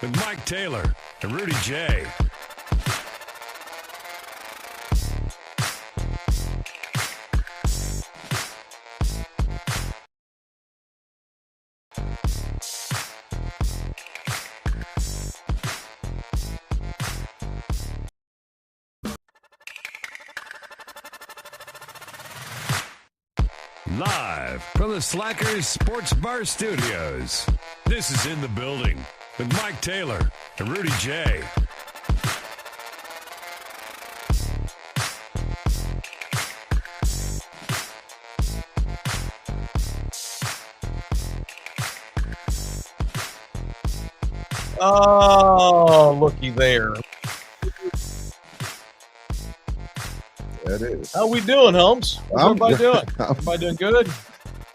with Mike Taylor and Rudy J. Live from the Slackers Sports Bar Studios, this is In the Building with Mike Taylor and Rudy J. Oh, looky there. That is. How we doing, Holmes? How's everybody doing? Everybody doing good?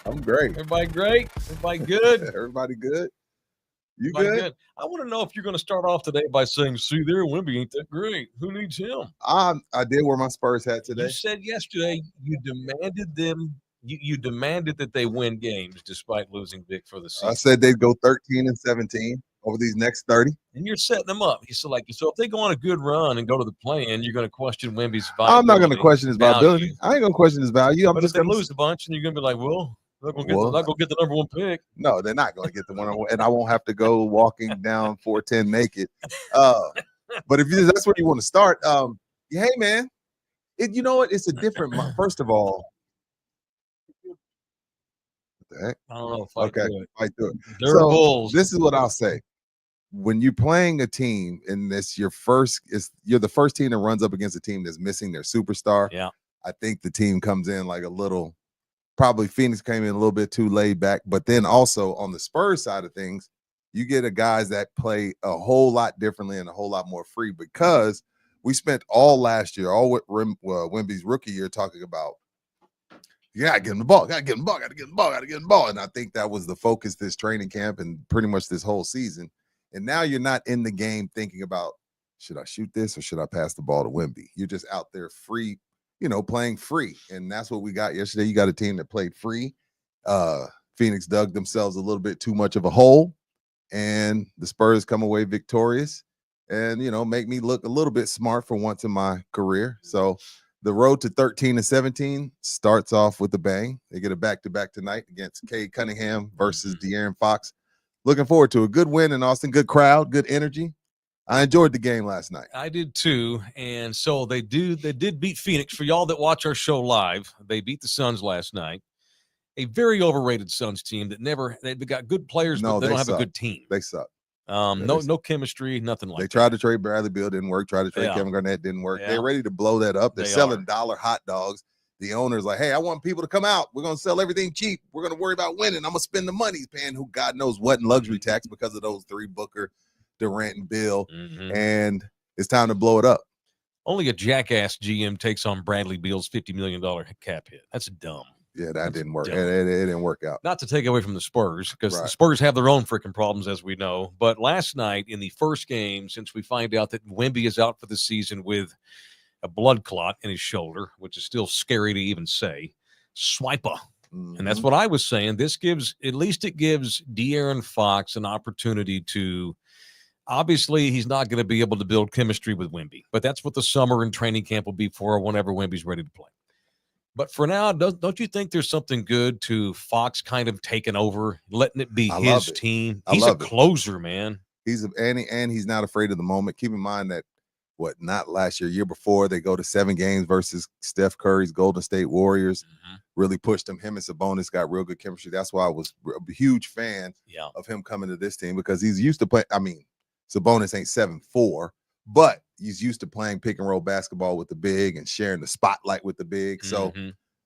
I'm great. Everybody great? Everybody good? Everybody good? You Everybody good? I want to know if you're going to start off today by saying, see there, Wemby ain't that great. Who needs him? I did wear my Spurs hat today. You said yesterday you demanded them. You demanded that they win games despite losing big for the season. I said they'd go 13-17 over these next 30. And you're setting them up. You said, so if they go on a good run and go to the play-in, you're going to question Wemby's viability. I'm not going to question his viability. I ain't going to question his value. But if they lose a bunch, and you're going to be like, well, they'll go get the number one pick. No, they're not going to get the one, and I won't have to go walking down 410 naked. But if that's where you want to start, hey man, you know what? It's a different. First of all, what the heck? I don't know if I do it. Fight through it. They're Bulls. This is what I'll say. When you're playing a team and you're the first team that runs up against a team that's missing their superstar. Yeah, I think the team comes in like a little. Probably Phoenix came in a little bit too laid back, but then also on the Spurs side of things, you get guys that play a whole lot differently and a whole lot more free because we spent all last year, all with Wemby's rookie year, talking about you gotta get him the ball, gotta get him the ball. And I think that was the focus this training camp and pretty much this whole season. And now you're not in the game thinking about, should I shoot this or should I pass the ball to Wemby? You're just out there free, playing free. And that's what we got yesterday. You got a team that played free. Phoenix dug themselves a little bit too much of a hole, and the Spurs come away victorious and, make me look a little bit smart for once in my career. So the road to 13-17 starts off with a bang. They get a back-to-back tonight against Cade Cunningham versus De'Aaron Fox. Looking forward to a good win in Austin, good crowd, good energy. I enjoyed the game last night. I did too, and so they did beat Phoenix. For y'all that watch our show live, they beat the Suns last night. A very overrated Suns team they've got good players, but they don't have a good team. They suck. No chemistry, nothing like that. They tried to trade Bradley Beal, didn't work. Tried to trade Kevin Garnett, didn't work. Yeah. They're ready to blow that up. They're selling dollar hot dogs. The owner's like, hey, I want people to come out. We're going to sell everything cheap. We're going to worry about winning. I'm going to spend the money. He's paying who God knows what in luxury tax because of those three Booker, Durant, and Bill. And it's time to blow it up. Only a jackass GM takes on Bradley Beal's $50 million cap hit. That's dumb. Yeah, that didn't work. It didn't work out. Not to take away from the Spurs, because the Spurs have their own freaking problems, as we know. But last night, in the first game, since we find out that Wemby is out for the season with a blood clot in his shoulder, which is still scary to even say, swiper. And that's what I was saying. It gives De'Aaron Fox an opportunity to, obviously, he's not going to be able to build chemistry with Wemby, but that's what the summer and training camp will be for whenever Wemby's ready to play. But for now, don't you think there's something good to Fox kind of taking over, letting it be his team? He's a closer, man. And he's not afraid of the moment. Keep in mind that not last year, year before, they go to 7 games versus Steph Curry's Golden State Warriors. Really pushed him. Him and Sabonis got real good chemistry. That's why I was a huge fan of him coming to this team, because he's used to play. I mean, Sabonis ain't 7'4", but he's used to playing pick and roll basketball with the big and sharing the spotlight with the big. So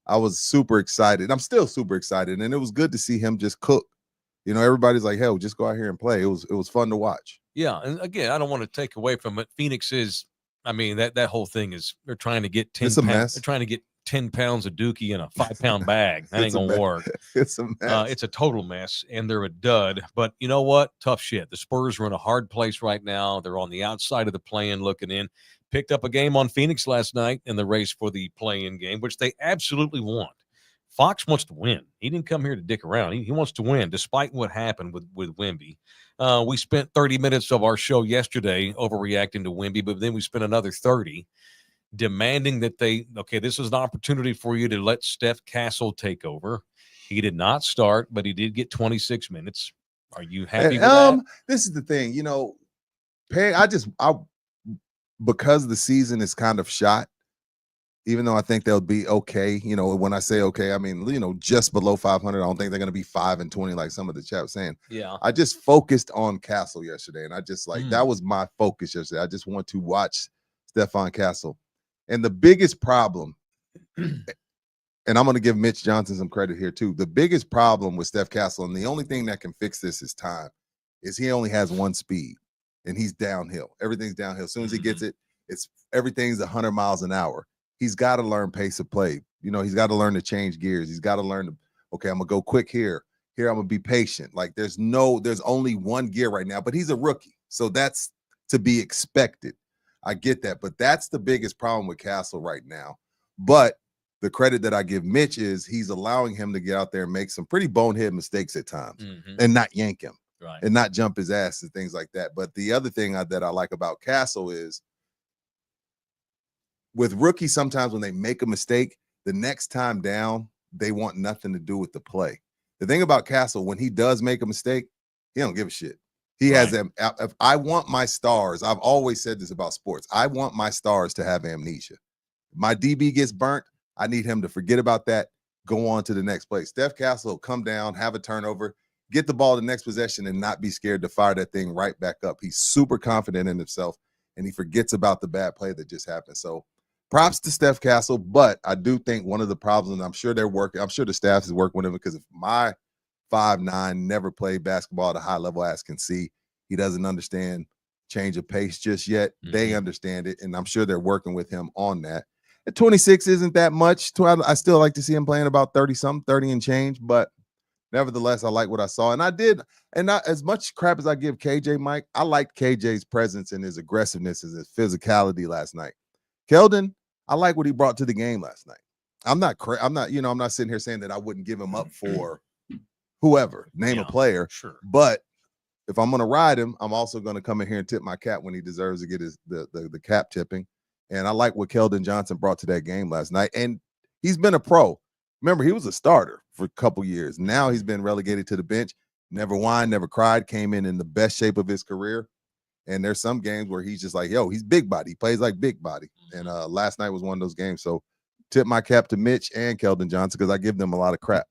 I was super excited. I'm still super excited. And it was good to see him just cook. Everybody's like, hell, just go out here and play. It was fun to watch. Yeah. And again, I don't want to take away from it. Phoenix is, that whole thing is, they're trying to get 10 it's a pounds. mess. They're trying to get 10 pounds of Dookie in a 5-pound bag. That ain't gonna work. It's a mess. It's a total mess, and they're a dud. But you know what? Tough shit. The Spurs are in a hard place right now. They're on the outside of the play-in looking in. Picked up a game on Phoenix last night in the race for the play-in game, which they absolutely want. Fox wants to win. He didn't come here to dick around. He wants to win, despite what happened with Wemby. We spent 30 minutes of our show yesterday overreacting to Wemby, but then we spent another 30 demanding that this is an opportunity for you to let Steph Castle take over. He did not start, but he did get 26 minutes. Are you happy with that? This is the thing, because the season is kind of shot, even though I think they'll be okay, when I say okay, I mean, just below 500. I don't think they're going to be 5-20 like some of the chat saying. Yeah. I just focused on Castle yesterday, and I just that was my focus yesterday. I just want to watch Stephon Castle. And the biggest problem, and I'm going to give Mitch Johnson some credit here too, the biggest problem with Steph Castle, and the only thing that can fix this is time, is he only has one speed, and he's downhill. Everything's downhill. As soon as he gets it, everything's 100 miles an hour. He's got to learn pace of play. He's got to learn to change gears. He's got to learn to, okay, I'm going to go quick here. Here, I'm going to be patient. Like there's only one gear right now, but he's a rookie. So that's to be expected. I get that, but that's the biggest problem with Castle right now. But the credit that I give Mitch is he's allowing him to get out there and make some pretty bonehead mistakes at times and not yank him and not jump his ass and things like that. But the other thing that I like about Castle is with rookies, sometimes when they make a mistake, the next time down, they want nothing to do with the play. The thing about Castle, when he does make a mistake, he don't give a shit. He has them. If I want my stars, I've always said this about sports. I want my stars to have amnesia. If my DB gets burnt, I need him to forget about that, go on to the next play. Steph Castle will come down, have a turnover, get the ball the next possession, and not be scared to fire that thing right back up. He's super confident in himself, and he forgets about the bad play that just happened. So props to Steph Castle, but I do think one of the problems, and I'm sure the staff is working with him, because if my 5'9" never played basketball at a high level, as can see, he doesn't understand change of pace just yet. They understand it, and I'm sure they're working with him on that. At 26 isn't that much. I still like to see him playing about 30 and change, but nevertheless, I like what I saw. And not as much crap as I give KJ, Mike, I liked KJ's presence and his aggressiveness and his physicality last night. Keldon, I like what he brought to the game last night. I'm not sitting here saying that I wouldn't give him up for whoever, name a player. Sure. But if I'm going to ride him, I'm also going to come in here and tip my cap when he deserves to get the cap tipping. And I like what Keldon Johnson brought to that game last night. And he's been a pro. Remember, he was a starter for a couple years. Now he's been relegated to the bench. Never whined, never cried, came in the best shape of his career. And there's some games where he's just like, he's big body. He plays like big body. And last night was one of those games. So tip my cap to Mitch and Keldon Johnson, because I give them a lot of crap.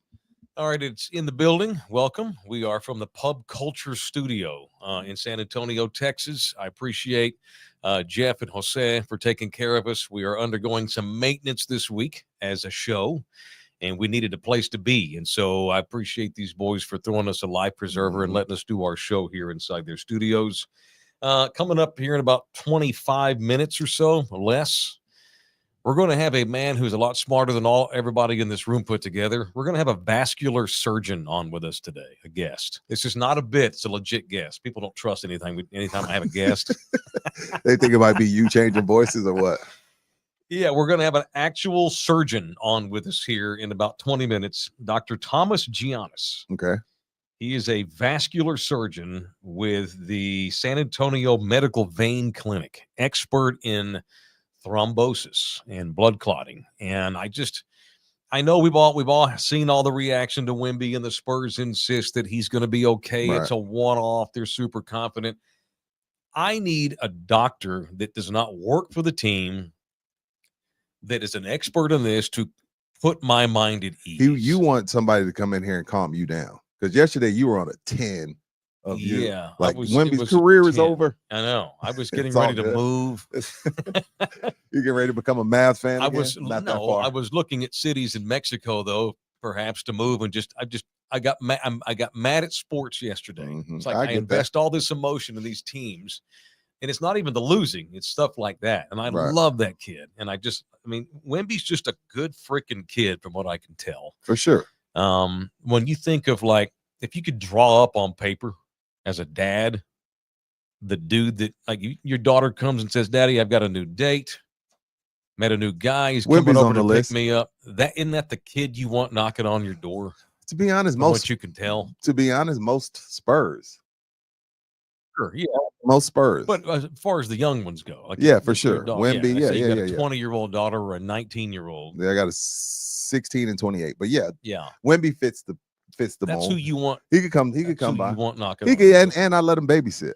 All right, it's in the building. Welcome. We are from the Pub Culture Studio in San Antonio, Texas. I appreciate Jeff and Jose for taking care of us. We are undergoing some maintenance this week as a show, and we needed a place to be. And so I appreciate these boys for throwing us a life preserver and letting us do our show here inside their studios. Coming up here in about 25 minutes or so, or less, we're going to have a man who's a lot smarter than everybody in this room put together. We're going to have a vascular surgeon on with us today, a guest. This is not a bit. It's a legit guest. People don't trust anything anytime I have a guest. They think it might be you changing voices or what? Yeah, we're going to have an actual surgeon on with us here in about 20 minutes, Dr. Thomas Giannis. Okay. He is a vascular surgeon with the San Antonio Medical Vein Clinic, expert in thrombosis and blood clotting. And I know we've all seen all the reaction to Wemby, and the Spurs insist that he's going to be okay. Right. It's a one-off. They're super confident. I need a doctor that does not work for the team, that is an expert in this, to put my mind at ease. You want somebody to come in here and calm you down, because yesterday you were on a 10. Like Wemby's career is over. I know. I was getting ready to move. You get ready to become a Mavs fan? I was looking at cities in Mexico, though, perhaps to move, and I got mad at sports yesterday. It's like I invest all this emotion in these teams, and it's not even the losing; it's stuff like that. And I love that kid, and Wemby's just a good freaking kid, from what I can tell. For sure. When you think of, like, if you could draw up on paper as a dad, the dude that, like, your daughter comes and says, "Daddy, I've got a new date, met a new guy, he's coming over to pick me up." Isn't that the kid you want knocking on your door? To be honest, what you can tell. To be honest, most Spurs Sure, yeah. Most Spurs. But as far as the young ones go, like yeah, for sure. Wemby, let's say you got a yeah. 20-year-old daughter or a 19-year-old. Yeah, I got a 16 and 28. But yeah, Yeah, Wemby fits the that's mold. who you want. He could come. He That's could come who by. you want knocking He on. could, and I let him babysit.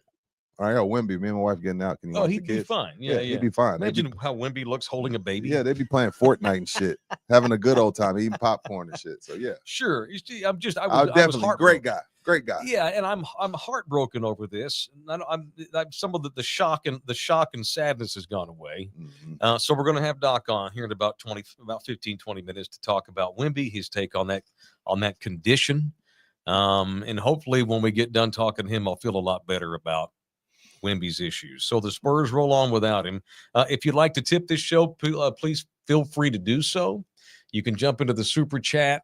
All right, I got Wemby. Me and my wife getting out. Can you watch the He'd be kids? fine. Yeah, He'd be fine. Imagine how Wemby looks holding a baby. Yeah, they'd be playing Fortnite and shit, having a good old time, eating popcorn and shit. So yeah, Sure. You see, I was definitely great guy. Yeah, and I'm heartbroken over this. I'm some of the shock and sadness has gone away. Mm-hmm. So we're going to have Doc on here in about 15, 20 minutes to talk about Wemby, his take on that condition. And hopefully when we get done talking to him, I'll feel a lot better about Wemby's issues. So the Spurs roll on without him. If you'd like to tip this show, please feel free to do so. You can jump into the super chat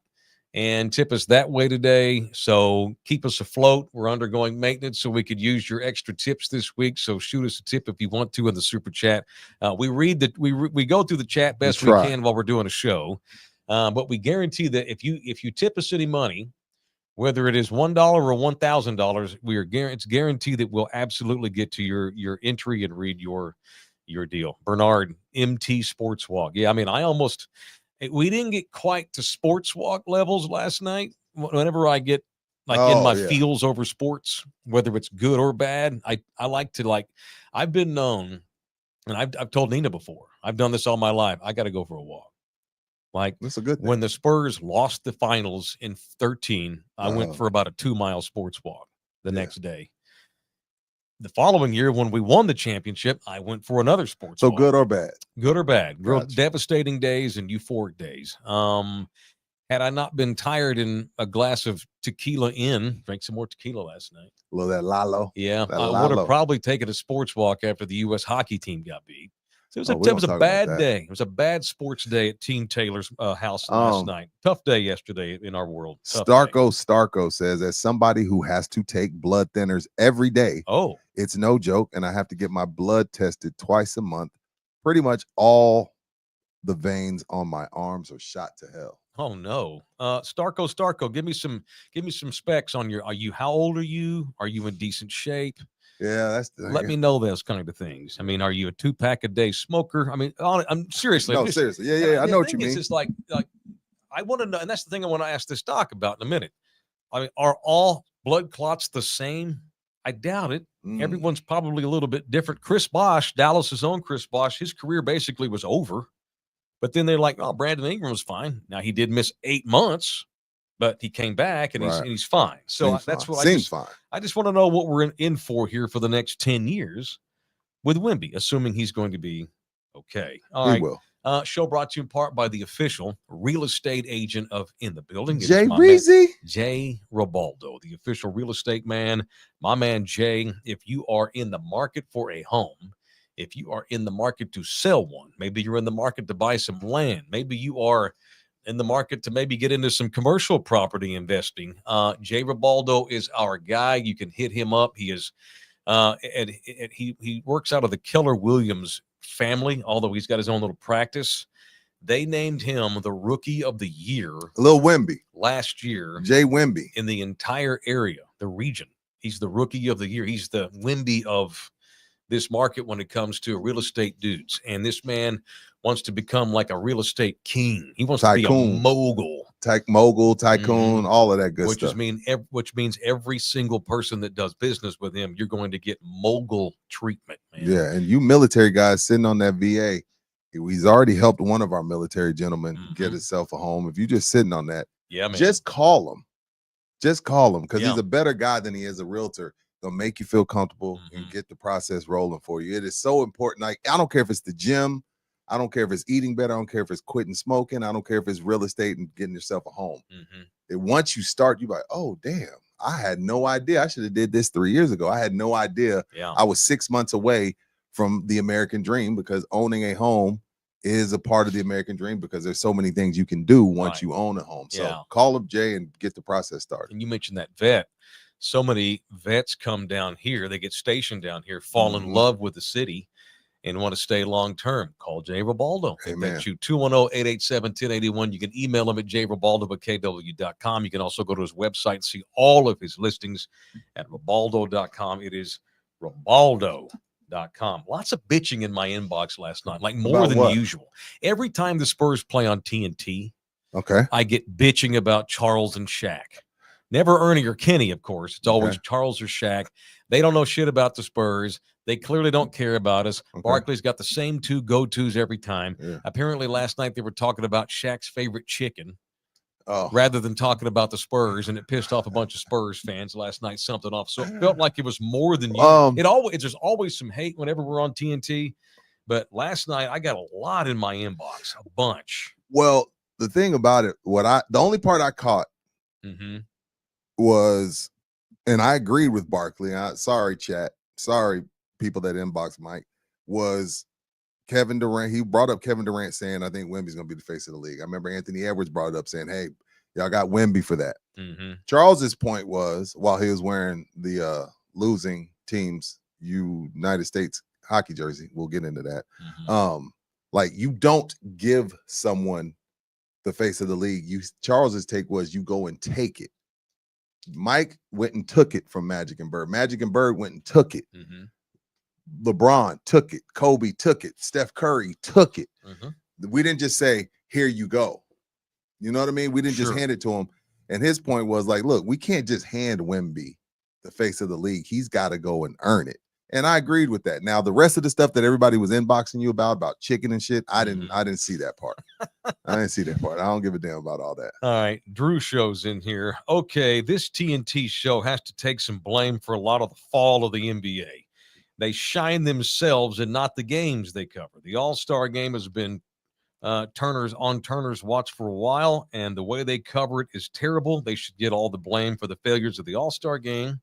and tip us that way today. So keep us afloat. We're undergoing maintenance, so we could use your extra tips this week. So shoot us a tip if you want to in the super chat. We read that we go through the chat best we can while we're doing a show. But we guarantee that if you tip us any money, whether it is $1 or $1,000, it's guaranteed that we'll absolutely get to your entry and read your deal. Bernard, MT Sports Walk. Yeah, I mean, we didn't get quite to sports walk levels last night. Whenever I get in my feels over sports, whether it's good or bad, I like to I've been known, and I've told Nina before, I've done this all my life. I got to go for a walk. That's a good thing. When the Spurs lost the finals in 2013, I went for about a 2-mile sports walk the next day. The following year, when we won the championship, I went for another sports walk. So good or bad? Good or bad. Real Gotcha. devastating days and euphoric days. Had I not been tired and a glass of tequila drank some more tequila last night. A little that Lalo. Yeah, I would have probably taken a sports walk after the U.S. hockey team got beat. So it was a bad day. It was a bad sports day at Team Taylor's house last night. Tough day yesterday in our world. Starko says, as somebody who has to take blood thinners every day, it's no joke, and I have to get my blood tested twice a month. Pretty much all the veins on my arms are shot to hell. Oh no. Starko, give me some specs on how old are you? Are you in decent shape? Yeah, let me know those kind of things. I mean, are you a 2-pack a day smoker? I mean, I'm seriously. No, seriously. Yeah. I know what you mean. It's just like I want to know, and that's the thing I want to ask this doc about in a minute. I mean, are all blood clots the same? I doubt it. Everyone's probably a little bit different. Chris Bosh, Dallas's own Chris Bosh, his career basically was over. But then they're like, oh, Brandon Ingram was fine. Now he did miss 8 months, but he came back and he's fine. So that's what I just want to know what we're in for here for the next 10 years with Wemby, assuming he's going to be okay. All right. He will. Show brought to you in part by the official real estate agent of In the Building. Jay Reezy. Jay Robaldo, the official real estate man. My man, Jay, if you are in the market for a home, if you are in the market to sell one, maybe you're in the market to buy some land, maybe you are in the market to maybe get into some commercial property investing, Jay Robaldo is our guy. You can hit him up. He is he works out of the Keller Williams family, although he's got his own little practice. They named him the Rookie of the Year, Lil Wemby, last year. Jay Wemby, in the entire area, the region. He's the Rookie of the Year. He's the Wemby of this market when it comes to real estate dudes. And this man wants to become like a real estate king. He wants to be a mogul. Tycoon, all of that good stuff. Which means every single person that does business with him, you're going to get mogul treatment, man. Yeah, and you military guys sitting on that VA, he's already helped one of our military gentlemen get himself a home. If you're just sitting on that, man, just call him. Just call him, because he's a better guy than he is a realtor. They'll make you feel comfortable and get the process rolling for you. It is so important. Like, I don't care if it's the gym. I don't care if it's eating better. I don't care if it's quitting smoking. I don't care if it's real estate and getting yourself a home. Once you start, you're like, oh, damn, I had no idea. I should have did this 3 years ago. I had no idea. I was 6 months away from the American dream, because owning a home is a part of the American dream, because there's so many things you can do once you own a home. So call up Jay and get the process started. And you mentioned that vet. So many vets come down here. They get stationed down here, fall in love with the city, and want to stay long-term. Call Jay Robaldo. That's you, 210-887-1081. You can email him at jrobaldo@kw.com. You can also go to his website and see all of his listings at robaldo.com. It is Ribaldo.com. Lots of bitching in my inbox last night, like more About than what? usual. Every time the Spurs play on TNT, Okay. I get bitching about Charles and Shaq. Never Ernie or Kenny, of course. It's always Okay. Charles or Shaq. They don't know shit about the Spurs. They clearly don't care about us. Okay. Barkley's got the same two go-tos every time. Yeah. Apparently, last night they were talking about Shaq's favorite chicken Oh. rather than talking about the Spurs, and it pissed off a bunch of Spurs fans last night, something off. So it felt like it was more than you. There's always some hate whenever we're on TNT, but last night I got a lot in my inbox, a bunch. Well, the thing about it, the only part I caught was, and I agreed with Barkley. Sorry, chat. Sorry, people that inbox Mike. Was Kevin Durant. He brought up Kevin Durant saying, I think Wemby's going to be the face of the league. I remember Anthony Edwards brought it up saying, hey, y'all got Wemby for that. Charles's point was, while he was wearing the losing team's United States hockey jersey, we'll get into that. Like, you don't give someone the face of the league. Charles's take was, you go and take it. Mike went and took it from Magic and Bird. Magic and Bird went and took it. LeBron took it. Kobe took it. Steph Curry took it. We didn't just say, here you go. You know what I mean? We didn't just hand it to him. And his point was like, look, we can't just hand Wemby the face of the league. He's got to go and earn it. And I agreed with that. Now, the rest of the stuff that everybody was inboxing you about chicken and shit, I didn't see that part. I didn't see that part. I don't give a damn about all that. All right. Drew shows in here. Okay, this TNT show has to take some blame for a lot of the fall of the NBA. They shine themselves and not the games they cover. The All-Star game has been Turner's watch for a while, and the way they cover it is terrible. They should get all the blame for the failures of the All-Star game.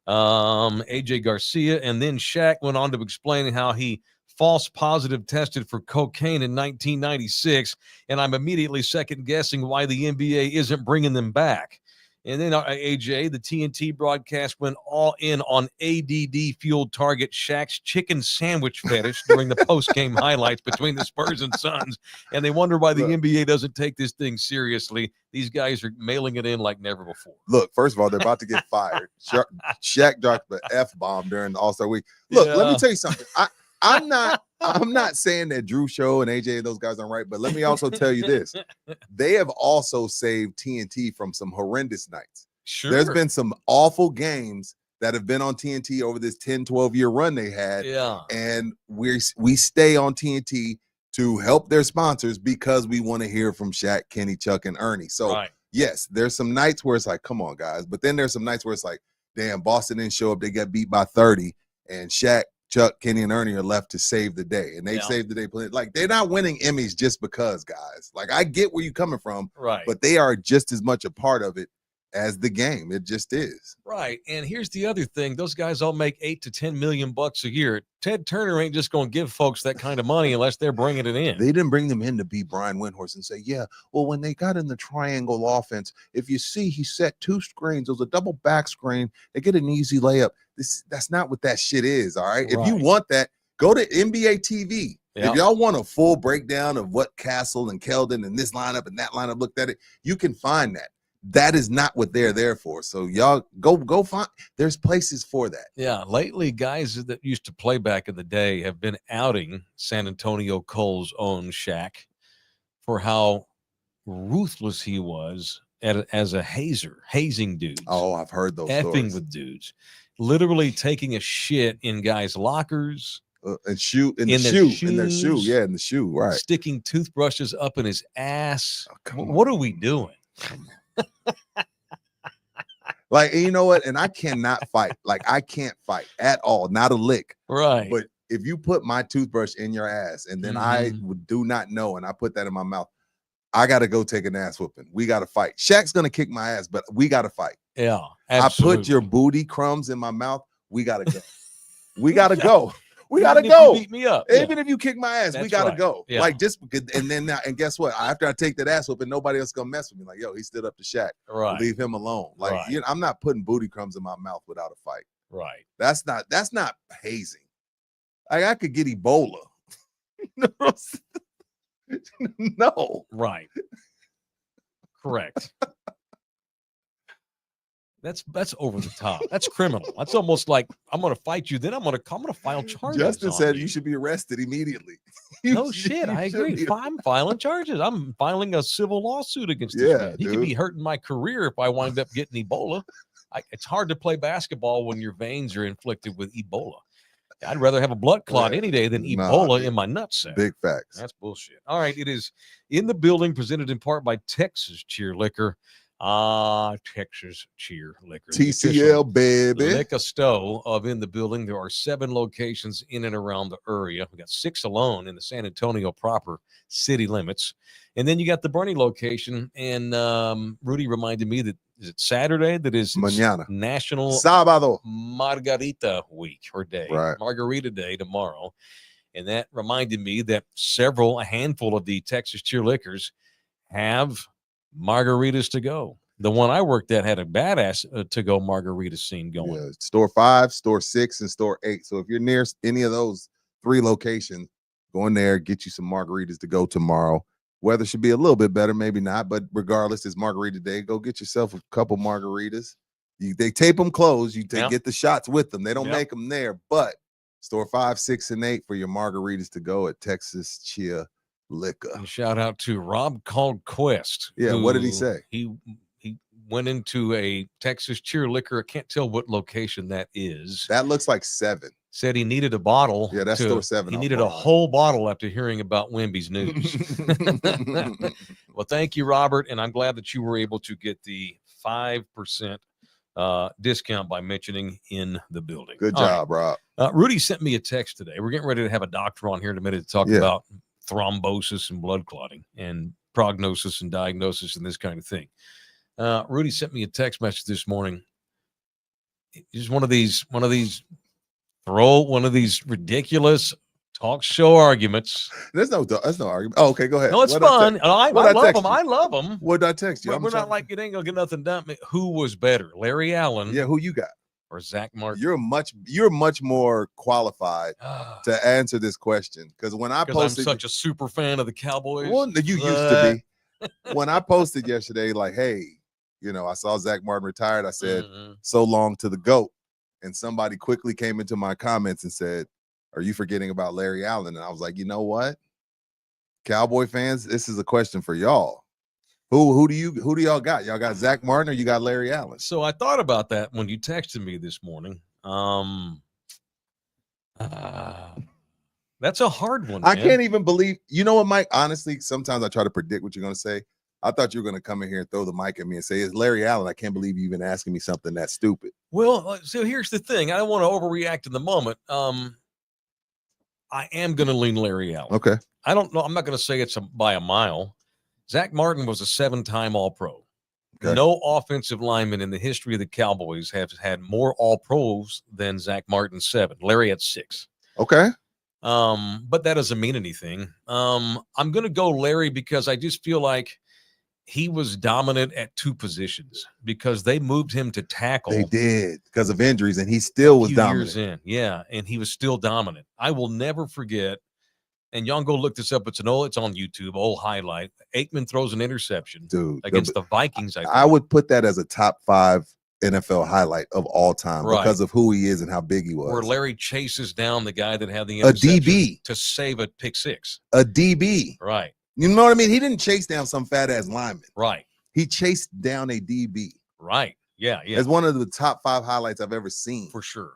AJ Garcia, and then Shaq went on to explain how he false positive tested for cocaine in 1996, and I'm immediately second guessing why the NBA isn't bringing them back. And then AJ, the TNT broadcast went all in on ADD fueled target Shaq's chicken sandwich fetish during the post-game highlights between the Spurs and Suns. And they wonder why the NBA doesn't take this thing seriously. These guys are mailing it in like never before. Look, first of all, they're about to get fired. Shaq dropped the F-bomb during the All-Star week. Look, let me tell you something. I'm not saying that Drew Show and AJ and those guys aren't right, but let me also tell you this. They have also saved TNT from some horrendous nights. Sure. There's been some awful games that have been on TNT over this 10, 12-year run they had. Yeah. And we stay on TNT to help their sponsors because we want to hear from Shaq, Kenny, Chuck, and Ernie. So, yes, there's some nights where it's like, come on, guys. But then there's some nights where it's like, damn, Boston didn't show up. They got beat by 30, and Shaq, Chuck, Kenny, and Ernie are left to save the day. And they saved the day. Like, they're not winning Emmys just because, guys. Like, I get where you're coming from, but they are just as much a part of it as the game. It just is. Right. And here's the other thing. Those guys all make $8 to $10 million a year. Ted Turner ain't just going to give folks that kind of money unless they're bringing it in. They didn't bring them in to be Brian Windhorst and say, yeah, well, when they got in the triangle offense, if you see he set two screens, it was a double back screen, they get an easy layup. That's not what that shit is, all right? If you want that, go to NBA TV. If y'all want a full breakdown of what Castle and Keldon and this lineup and that lineup looked at it, you can find that. That is not what they're there for. So y'all go find. There's places for that. Yeah, lately guys that used to play back in the day have been outing San Antonio Cole's own Shaq for how ruthless he was as a hazing dudes. Oh, I've heard those effing stories. With dudes, literally taking a shit in guys' lockers. In the shoe, yeah, in the shoe, right? Sticking toothbrushes up in his ass. What are we doing? Like, you know what? And I cannot fight. Like, I can't fight at all. Not a lick. Right. But if you put my toothbrush in your ass and then I do not know and I put that in my mouth, I got to go take an ass whooping. We got to fight. Shaq's going to kick my ass, but we got to fight. Yeah, absolutely. I put your booty crumbs in my mouth. We got to go. We got to go. We gotta go. Beat me up. Even if you kick my ass, we gotta go. Yeah. Like, just and then and guess what? After I take that ass whooping, nobody else gonna mess with me. Like, yo, he stood up to Shaq. Right. Leave him alone. Like, I'm not putting booty crumbs in my mouth without a fight. Right. That's not hazing. Like, I could get Ebola. No. Right. Correct. That's over the top. That's criminal. That's almost like I'm going to fight you. Then I'm going to file charges. Justin said you you should be arrested immediately. No shit. I agree. I'm filing charges. I'm filing a civil lawsuit against this man. He could be hurting my career if I wind up getting Ebola. It's hard to play basketball when your veins are inflicted with Ebola. I'd rather have a blood clot any day than Ebola in my nutsack. Big facts. That's bullshit. All right. It is in the building, presented in part by Texas Cheer Liquor. Texas Cheer Liquor. TCL, baby. Liquor Stowe of In the Building. There are 7 locations in and around the area. We got 6 alone in the San Antonio proper city limits. And then you got the Bernie location. And Rudy reminded me that is it Saturday? That is Mañana. National Sábado. Margarita Week or Day. Right. Margarita Day tomorrow. And that reminded me that a handful of the Texas Cheer Liquors have margaritas to go. The one I worked at had a badass to go margarita scene going. Yeah, store 5, store 6, and store 8. So if you're near any of those 3 locations, go in there, get you some margaritas to go tomorrow. Weather should be a little bit better, maybe not, but regardless, it's margarita day. Go get yourself a couple margaritas. They tape them closed. You get the shots with them. They don't make them there, but store 5, 6, and 8 for your margaritas to go at Texas Cheer Liquor. And shout out to Rob called Quest. Yeah, what did he say? He went into a Texas Cheer Liquor. I can't tell what location that is. That looks like 7. Said he needed a bottle. Yeah, that's store 7. He needed a whole bottle after hearing about Wemby's news. Well, thank you, Robert, and I'm glad that you were able to get the 5% discount by mentioning In the Building. Good job, Rob. Rudy sent me a text today. We're getting ready to have a doctor on here in a minute to talk about thrombosis and blood clotting and prognosis and diagnosis and this kind of thing. Rudy sent me a text message this morning. Just one of these ridiculous talk show arguments. There's no argument. Oh, okay, go ahead. No, it's fun. I love them. I love them. What did I text you? We're not like it ain't gonna get nothing done. Who was better, Larry Allen? Yeah, who you got? Or Zack Martin? You're much more qualified to answer this question because when I posted, I'm such a super fan of the Cowboys. Well, you used to be. When I posted yesterday, like, hey, I saw Zack Martin retired. I said, so long to the GOAT. And somebody quickly came into my comments and said, are you forgetting about Larry Allen? And I was like, you know what? Cowboy fans, this is a question for y'all. Who do y'all got? Y'all got Zack Martin or you got Larry Allen? So I thought about that when you texted me this morning. That's a hard one. I can't even believe. You know what, Mike? Honestly, sometimes I try to predict what you're going to say. I thought you were going to come in here and throw the mic at me and say, it's Larry Allen. I can't believe you even asking me something that stupid. Well, so here's the thing. I don't want to overreact in the moment. I am going to lean Larry Allen. Okay. I don't know. I'm not going to say it's by a mile. Zack Martin was a 7-time All-Pro. Okay. No offensive lineman in the history of the Cowboys has had more All-Pros than Zack Martin, 7. Larry had 6. Okay. But that doesn't mean anything. I'm going to go Larry because I just feel like he was dominant at 2 positions because they moved him to tackle. They did because of injuries, and he still was dominant. Years in, yeah, and he was still dominant. I will never forget. And y'all go look this up. It's on YouTube. Old highlight. Aikman throws an interception, against the Vikings. I would put that as a top 5 NFL highlight of all time because of who he is and how big he was. Where Larry chases down the guy that had the interception DB to save a pick 6. A DB, right? You know what I mean? He didn't chase down some fat ass lineman, right? He chased down a DB, right? Yeah. It's one of the top 5 highlights I've ever seen for sure.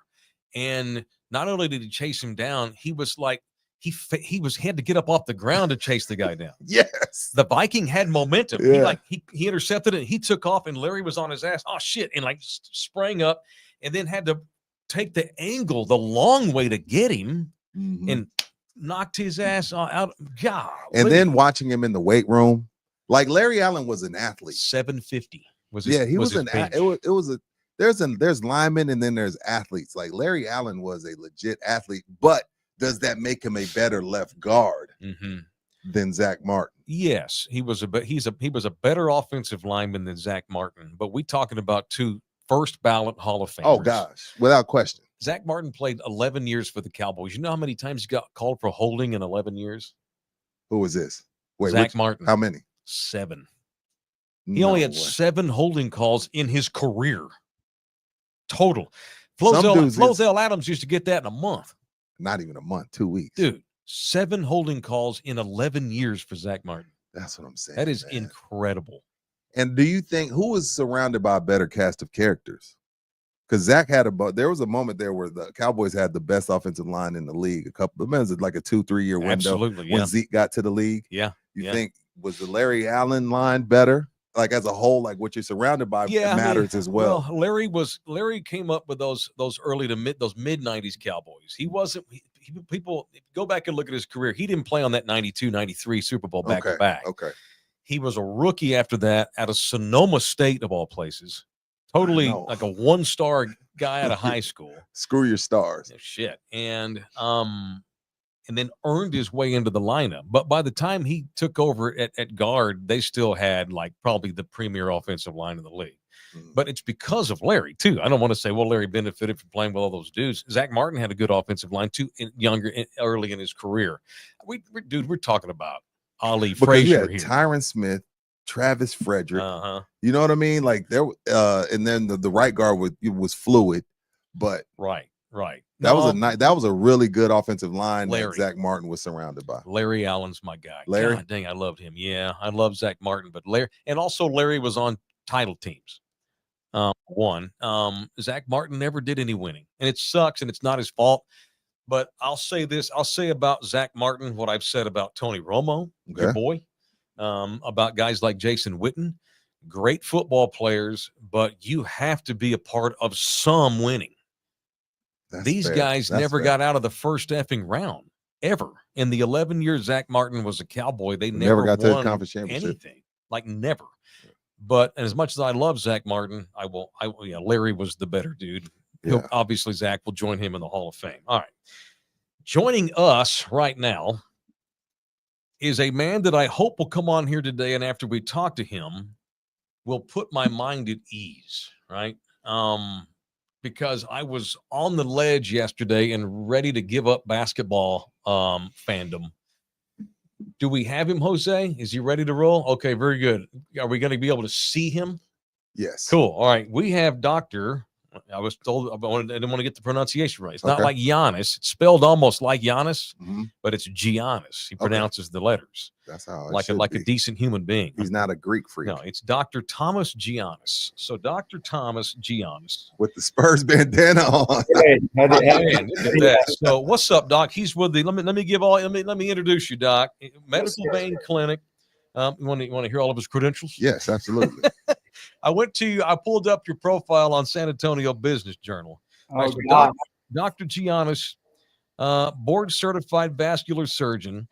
And not only did he chase him down, he was like. He had to get up off the ground to chase the guy down. Yes. The Viking had momentum. Yeah. He intercepted it. He took off and Larry was on his ass. Oh shit. And sprang up and then had to take the angle the long way to get him and knocked his ass out. God. And then watching him in the weight room, like Larry Allen was an athlete. 750 was he was an athlete. There's linemen and then there's athletes. Like Larry Allen was a legit athlete, but does that make him a better left guard than Zack Martin? Yes, he was a better offensive lineman than Zack Martin. But we talking about 2 first ballot Hall of Famers. Oh gosh, without question. Zack Martin played 11 years for the Cowboys. You know how many times he got called for holding in 11 years? Who was this? Zack Martin. How many? 7. He only had 7 holding calls in his career. Total. Some dudes Flozell Adams used to get that in a month. Not even a month, 2 weeks. Dude, 7 holding calls in 11 years for Zack Martin. That's what I'm saying. That is incredible. And do you think who was surrounded by a better cast of characters? Because Zack there was a moment there where the Cowboys had the best offensive line in the league. A couple of minutes, like a 2-3 year window. Absolutely, when Zeke got to the league. Yeah. You think was the Larry Allen line better? Like as a whole, like what you're surrounded by matters as well. Well, Larry came up with those early to mid 90s Cowboys. He wasn't people go back and look at his career. He didn't play on that 92-93 Super Bowl back to back. Okay. He was a rookie after that out of Sonoma State of all places. Totally like a 1-star guy out of high school. Screw your stars. Shit. And then earned his way into the lineup. But by the time he took over at guard, they still had like probably the premier offensive line in the league. But it's because of Larry, too. I don't want to say, well, Larry benefited from playing with all those dudes. Zack Martin had a good offensive line, too, early in his career. We're talking about Ali Frazier here. Tyron Smith, Travis Frederick. You know what I mean? Like there, and then the right guard was fluid, but right. That was a really good offensive line that Zack Martin was surrounded by. Larry Allen's my guy. Larry, God dang, I loved him. Yeah, I love Zack Martin, but Larry was on title teams. Zack Martin never did any winning, and it sucks, and it's not his fault. But I'll say this: I'll say about Zack Martin what I've said about Tony Romo, your boy, about guys like Jason Witten, great football players, but you have to be a part of some winning. These guys never got out of the first effing round ever. In the 11 years Zack Martin was a Cowboy, they never got won to the conference championship. Anything, like never. But as much as I love Zack Martin, Larry was the better dude. Obviously, Zack will join him in the Hall of Fame. All right. Joining us right now is a man that I hope will come on here today, and after we talk to him, will put my mind at ease, right? Because I was on the ledge yesterday and ready to give up basketball fandom. Do we have him, Jose? Is he ready to roll? Okay, very good. Are we going to be able to see him? Yes. Cool. All right. We have Dr. I was told I didn't want to get the pronunciation right. It's not like Giannis. It's spelled almost like Giannis, but it's Giannis. He pronounces the letters. That's how like a decent human being. He's not a Greek freak. No, it's Dr. Thomas Giannis. So Dr. Thomas Giannis with the Spurs bandana on. Hey, look at that. So what's up, Doc? He's with the. Let me introduce you, Doc. Medical Vein Clinic. You want to hear all of his credentials? Yes, absolutely. I pulled up your profile on San Antonio Business Journal. Oh, Dr. Giannis, board certified vascular surgeon.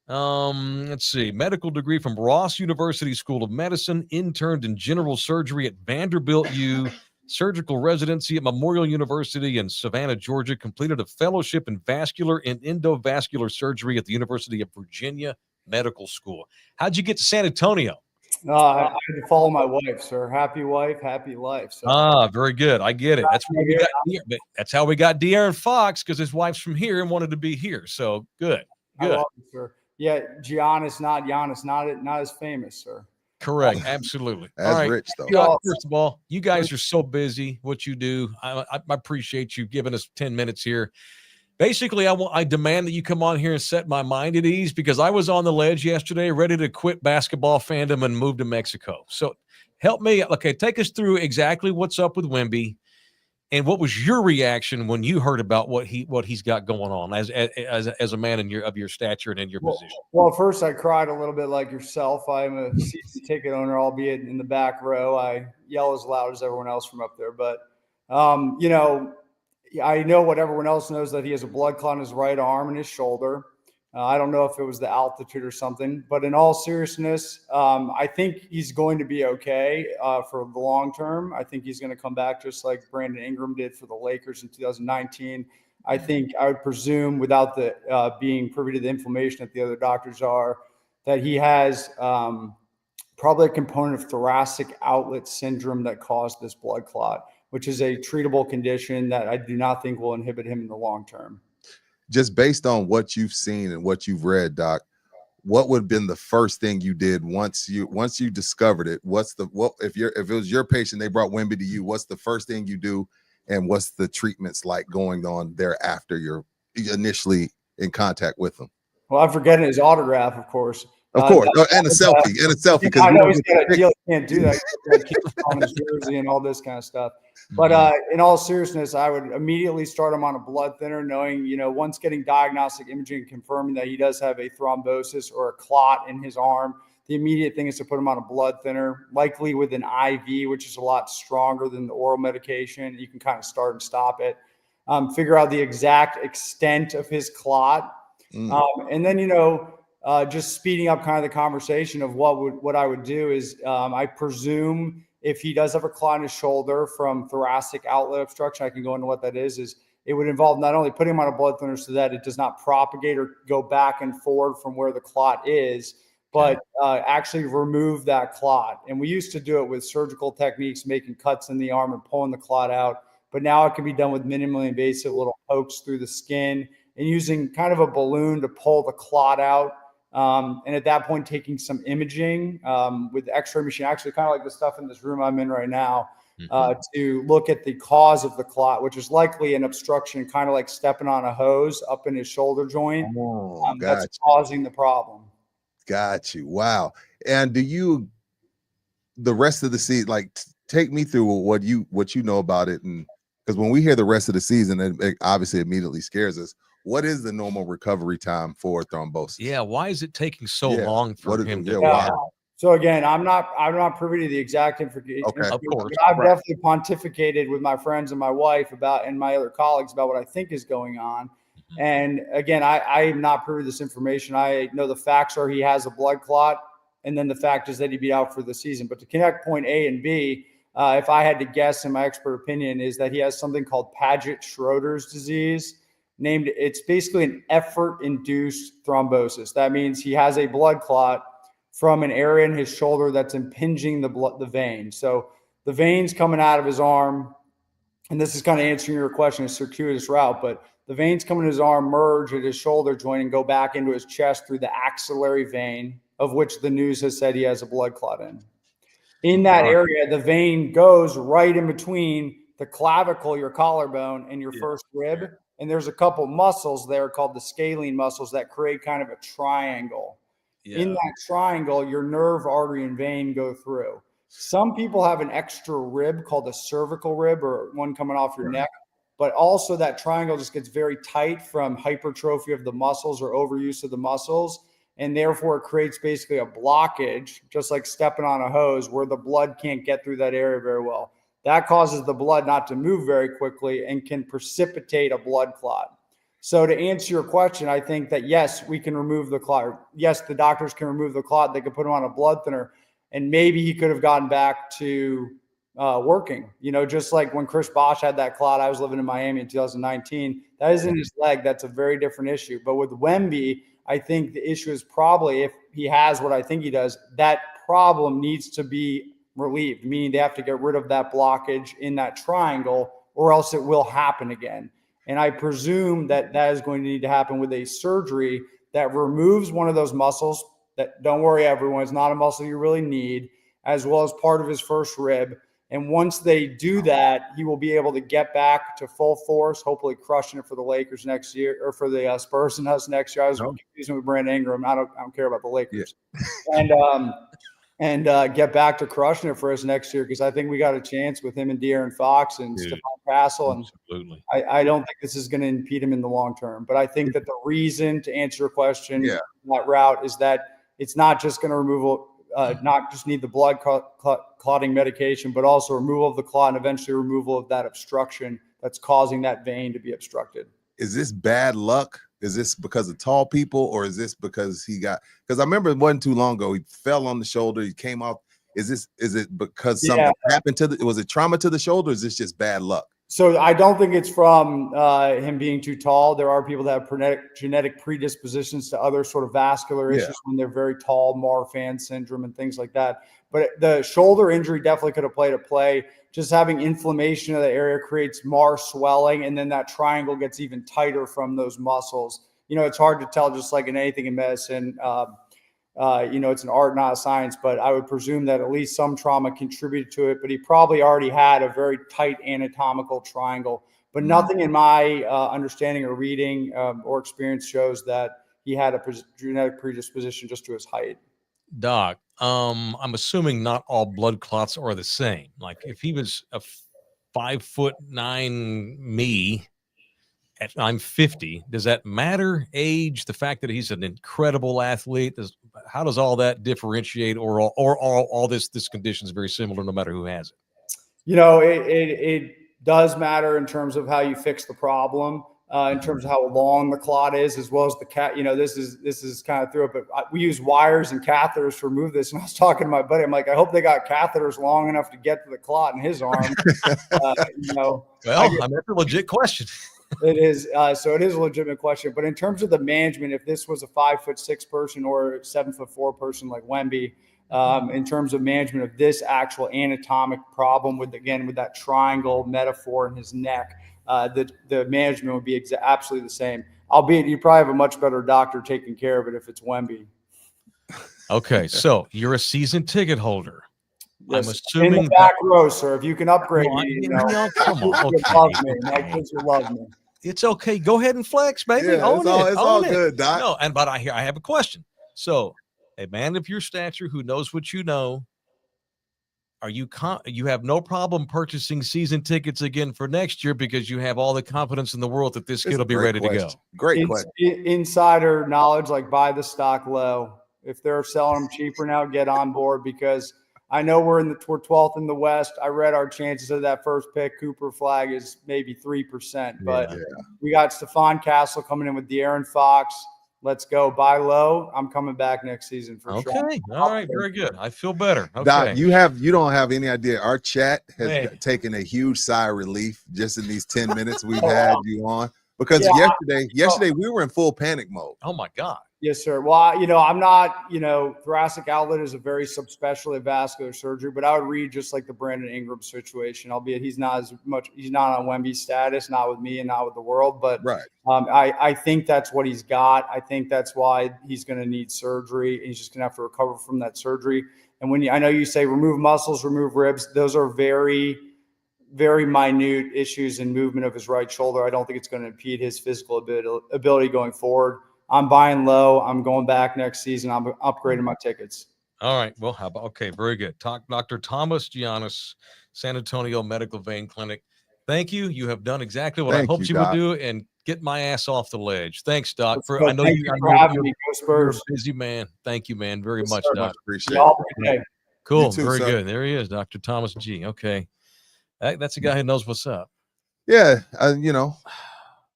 Let's see, medical degree from Ross University School of Medicine, interned in general surgery at Vanderbilt U, surgical residency at Memorial University in Savannah, Georgia, completed a fellowship in vascular and endovascular surgery at the University of Virginia Medical School. How'd you get to San Antonio? I had to follow my wife, sir. Happy wife, happy life. So. Very good. I get it. That's how we got De'Aaron Fox, because his wife's from here and wanted to be here. So good. I love it, sir. Yeah, Giannis, not as famous, sir. Correct. Absolutely. As rich, though. First of all, you guys are so busy. What you do, I appreciate you giving us 10 minutes here. Basically, I demand that you come on here and set my mind at ease, because I was on the ledge yesterday, ready to quit basketball fandom and move to Mexico. So help me. Okay, take us through exactly what's up with Wemby, and what was your reaction when you heard about what he's got going on as a man of your stature and in your position? Well, first I cried a little bit like yourself. I'm a season ticket owner, albeit in the back row. I yell as loud as everyone else from up there, but I know what everyone else knows, that he has a blood clot in his right arm and his shoulder. I don't know if it was the altitude or something, but in all seriousness, I think he's going to be okay for the long term. I think he's going to come back just like Brandon Ingram did for the Lakers in 2019. I think I would presume, without the being privy to the information that the other doctors are, that he has probably a component of thoracic outlet syndrome that caused this blood clot, which is a treatable condition that I do not think will inhibit him in the long term. Just based on what you've seen and what you've read, Doc, what would have been the first thing you did once you discovered it? If it was your patient, they brought Wemby to you, what's the first thing you do? and what's the treatments like going on there after you're initially in contact with them? Well, I'm forgetting his autograph, of course. Of course, and a selfie, because I know he's got a deal. He can't do that. Keep on his jersey and all this kind of stuff. But in all seriousness, I would immediately start him on a blood thinner, knowing, once getting diagnostic imaging confirming that he does have a thrombosis or a clot in his arm, the immediate thing is to put him on a blood thinner, likely with an IV, which is a lot stronger than the oral medication. You can kind of start and stop it. Figure out the exact extent of his clot. And then, just speeding up kind of the conversation of what I would do is I presume if he does have a clot in his shoulder from thoracic outlet obstruction, I can go into what that is it would involve not only putting him on a blood thinner so that it does not propagate or go back and forward from where the clot is, but actually remove that clot. And we used to do it with surgical techniques, making cuts in the arm and pulling the clot out. But now it can be done with minimally invasive little pokes through the skin and using kind of a balloon to pull the clot out. And at that point, taking some imaging with the X-ray machine, actually kind of like the stuff in this room I'm in right now, to look at the cause of the clot, which is likely an obstruction, kind of like stepping on a hose up in his shoulder joint. That's causing the problem. Got you. Wow. And the rest of the season, take me through what you know about it, and because when we hear the rest of the season, it obviously immediately scares us. What is the normal recovery time for thrombosis? Yeah, why is it taking so long for him to? Wow. So again, I'm not privy to the exact information. Okay. Of course. But I've definitely pontificated with my friends and my wife and my other colleagues about what I think is going on. And again, I am not privy to this information. I know the facts are he has a blood clot, and then the fact is that he'd be out for the season. But to connect point A and B, if I had to guess, in my expert opinion, is that he has something called Paget-Schroeder's disease. It's basically an effort-induced thrombosis. That means he has a blood clot from an area in his shoulder that's impinging the vein. So the veins coming out of his arm, and this is kind of answering your question, a circuitous route, but the veins coming in his arm merge at his shoulder joint and go back into his chest through the axillary vein, of which the news has said he has a blood clot in. In that area, the vein goes right in between the clavicle, your collarbone, and your first rib. And there's a couple muscles there called the scalene muscles that create kind of a triangle. Yeah. In that triangle, your nerve, artery, and vein go through. Some people have an extra rib called a cervical rib, or one coming off your neck. But also that triangle just gets very tight from hypertrophy of the muscles or overuse of the muscles. And therefore, it creates basically a blockage, just like stepping on a hose, where the blood can't get through that area very well. That causes the blood not to move very quickly and can precipitate a blood clot. So to answer your question, I think that, yes, we can remove the clot. Yes, the doctors can remove the clot. They could put him on a blood thinner, and maybe he could have gotten back to working. Just like when Chris Bosh had that clot, I was living in Miami in 2019. That isn't his leg. That's a very different issue. But with Wemby, I think the issue is probably, if he has what I think he does, that problem needs to be relieved, meaning they have to get rid of that blockage in that triangle, or else it will happen again. And I presume that is going to need to happen with a surgery that removes one of those muscles. That, don't worry, everyone, it's not a muscle you really need, as well as part of his first rib. And once they do that, he will be able to get back to full force, hopefully crushing it for the Lakers next year, or for the Spurs and us next year. I was confusing with Brandon Ingram. I don't care about the Lakers. Yeah. And get back to crushing it for us next year, because I think we got a chance with him and De'Aaron Fox and Stephon Castle. And absolutely. I don't think this is going to impede him in the long term. But I think that the reason, to answer your question, that route is that it's not just going to not just need the blood clotting medication, but also removal of the clot and eventually removal of that obstruction that's causing that vein to be obstructed. Is this bad luck? Is this because of tall people, or is this because because I remember it wasn't too long ago, he fell on the shoulder, he came off. Is it because something happened was it trauma to the shoulder, or is this just bad luck? So I don't think it's from him being too tall. There are people that have genetic predispositions to other sort of vascular issues when they're very tall, Marfan syndrome and things like that. But the shoulder injury definitely could have played a play. Just having inflammation of the area creates more swelling, and then that triangle gets even tighter from those muscles. It's hard to tell, just like in anything in medicine. it's an art, not a science, but I would presume that at least some trauma contributed to it. But he probably already had a very tight anatomical triangle. But nothing in my understanding or reading or experience shows that he had a genetic predisposition just to his height. Doc, I'm assuming not all blood clots are the same. Like if he was a 5'9" me, I'm 50. Does that matter? Age, the fact that he's an incredible athlete. How does all that differentiate, or all this condition is very similar no matter who has it? It does matter in terms of how you fix the problem, in terms of how long the clot is, as well as the cat. This is kind of through it, but we use wires and catheters to remove this. And I was talking to my buddy. I'm like, I hope they got catheters long enough to get to the clot in his arm. Well, that's a legit question. It is. So it is a legitimate question. But in terms of the management, if this was a 5'6" person or 7'4" person like Wemby, in terms of management of this actual anatomic problem with that triangle metaphor in his neck, the management would be absolutely the same. Albeit you probably have a much better doctor taking care of it if it's Wemby. Okay, so you're a season ticket holder. Yes, I'm assuming in the back row, sir. If you can upgrade me, come on. My kids will love me. It's okay. Go ahead and flex, baby. Yeah, it's all good, Doc. No, but I have a question. So, a man of your stature who knows what you know, you have no problem purchasing season tickets again for next year because you have all the confidence in the world that this kid will be ready to go. Great question. Insider knowledge, like buy the stock low. If they're selling them cheaper now, get on board, because I know we're 12th in the West. I read our chances of that first pick. Cooper Flag is maybe 3%, but we got Stephon Castle coming in with De'Aaron Fox. Let's go. Buy low. I'm coming back next season for sure. Okay. All right. Very good. I feel better. Okay. Doc, you don't have any idea. Our chat has taken a huge sigh of relief just in these 10 minutes we've had you on, because yesterday we were in full panic mode. Oh my God. Yes, sir. Well, I'm not, thoracic outlet is a very subspecialty of vascular surgery, but I would read just like the Brandon Ingram situation, albeit he's not on Wemby's status, not with me and not with the world. But I think that's what he's got. I think that's why he's going to need surgery. He's just going to have to recover from that surgery. And I know you say remove muscles, remove ribs, those are very, very minute issues in movement of his right shoulder. I don't think it's going to impede his physical ability going forward. I'm buying low. I'm going back next season. I'm upgrading my tickets. All right. Well, okay. Very good. Dr. Thomas Giannis, San Antonio Medical Vein Clinic. Thank you. You have done exactly what I hoped you would do, and get my ass off the ledge. Thanks, Doc. I know you're a busy man. Thank you, man, very much, Doc. Appreciate it. Cool. Very good. There he is, Dr. Thomas G. Okay. That's a guy who knows what's up. Yeah.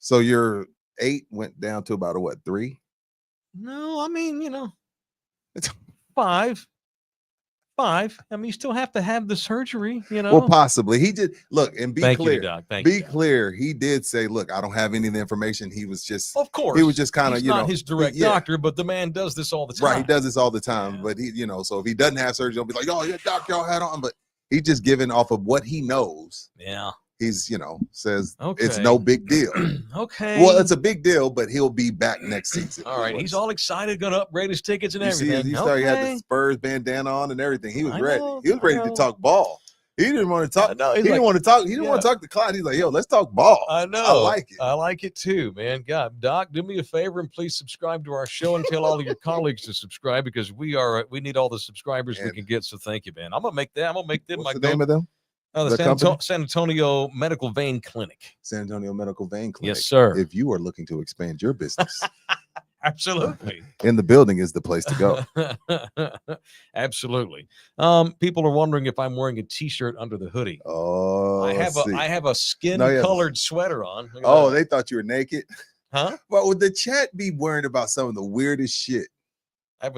So you're 8 went down to about 3? No, I mean, it's 5. I mean, you still have to have the surgery, Well, possibly. He did look, and be Thank clear. You, Doc. Be clear. He did say, look, I don't have any of the information. He was just, of course, he was just kind of, not his direct doctor, but the man does this all the time. Right. He does this all the time. But he, so if he doesn't have surgery, he'll be like, oh, yeah, doc, y'all had on. But he's just giving off of what he knows. Yeah. He's, says it's no big deal. Okay. Well, it's a big deal, but he'll be back next season. All right. He's all excited, going to upgrade his tickets and everything. He started, he had the Spurs bandana on and everything. He was ready. He was ready to talk ball. He didn't want to talk. He didn't want to talk. He didn't want to talk to Clyde. He's like, yo, let's talk ball. I know. I like it. I like it too, man. God, Doc, do me a favor and please subscribe to our show and tell all of your colleagues to subscribe, because we need all the subscribers we can get. So thank you, man. I'm gonna make them. What's the name of them? The San Antonio Medical Vein Clinic. San Antonio Medical Vein Clinic. Yes, sir. If you are looking to expand your business, absolutely, in the building is the place to go. Absolutely. People are wondering if I'm wearing a T-shirt under the hoodie. Oh, I have a skin-colored sweater on. Oh, they thought you were naked. Huh? Well, would the chat be worried about some of the weirdest shit? I have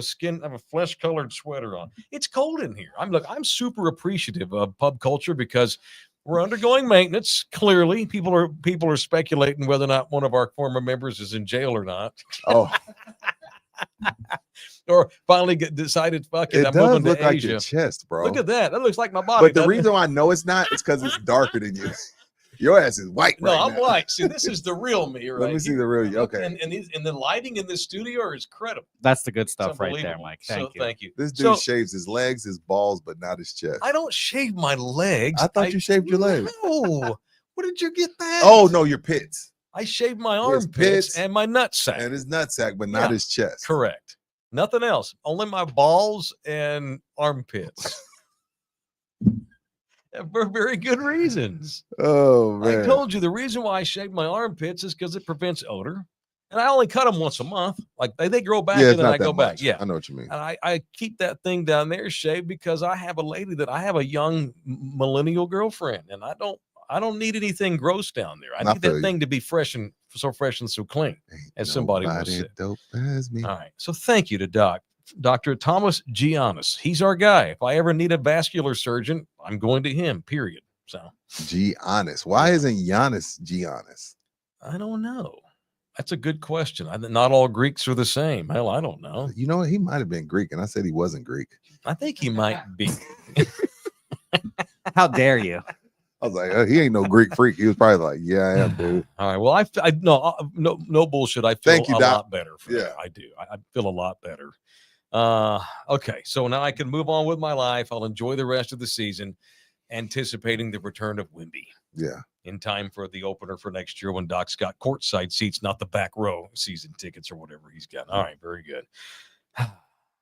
a flesh-colored sweater on. It's cold in here. I'm super appreciative of pub culture because we're undergoing maintenance. Clearly, people are speculating whether or not one of our former members is in jail or not. Oh. Or finally decided, fuck it, I'm does moving look to like Asia. your chest, bro. Look at that. That looks like my body. But the reason why I know it's not is because it's darker than you. Your ass is white. No, right I'm now. white. See, this is the real me, right? Let me see the real you. Okay. And the lighting in this studio is credible. That's the good stuff right there, Mike. Thank you. Thank you. This dude shaves his legs, his balls, but not his chest. I don't shave my legs. I thought you shaved your legs. No. Where did you get that? Oh, no, your pits. I shaved my armpits and my nutsack. And his nutsack, but not his chest. Correct. Nothing else. Only my balls and armpits. For very good reasons. Oh, man. I told you the reason why I shave my armpits is because it prevents odor. And I only cut them once a month. Like they grow back and then I go back. Yeah. I know what you mean. And I keep that thing down there shaved because I have a young millennial girlfriend, and I don't need anything gross down there. I need that thing to be fresh and so clean, as somebody once said. Dope as me. All right. So thank you to Dr. Thomas Giannis. He's our guy. If I ever need a vascular surgeon, I'm going to him, period. So Giannis. Why isn't Giannis Giannis? I don't know. That's a good question. Not all Greeks are the same. Hell, I don't know. You know what? He might have been Greek, and I said he wasn't Greek. I think he might be. How dare you? I was like, he ain't no Greek freak. He was probably like, yeah, I am, dude. All right. Well, no bullshit. I feel a lot better. I do. I feel a lot better. Okay. So now I can move on with my life. I'll enjoy the rest of the season, anticipating the return of Wemby. Yeah. In time for the opener for next year when Doc's got courtside seats, not the back row season tickets or whatever he's got. All right. Very good.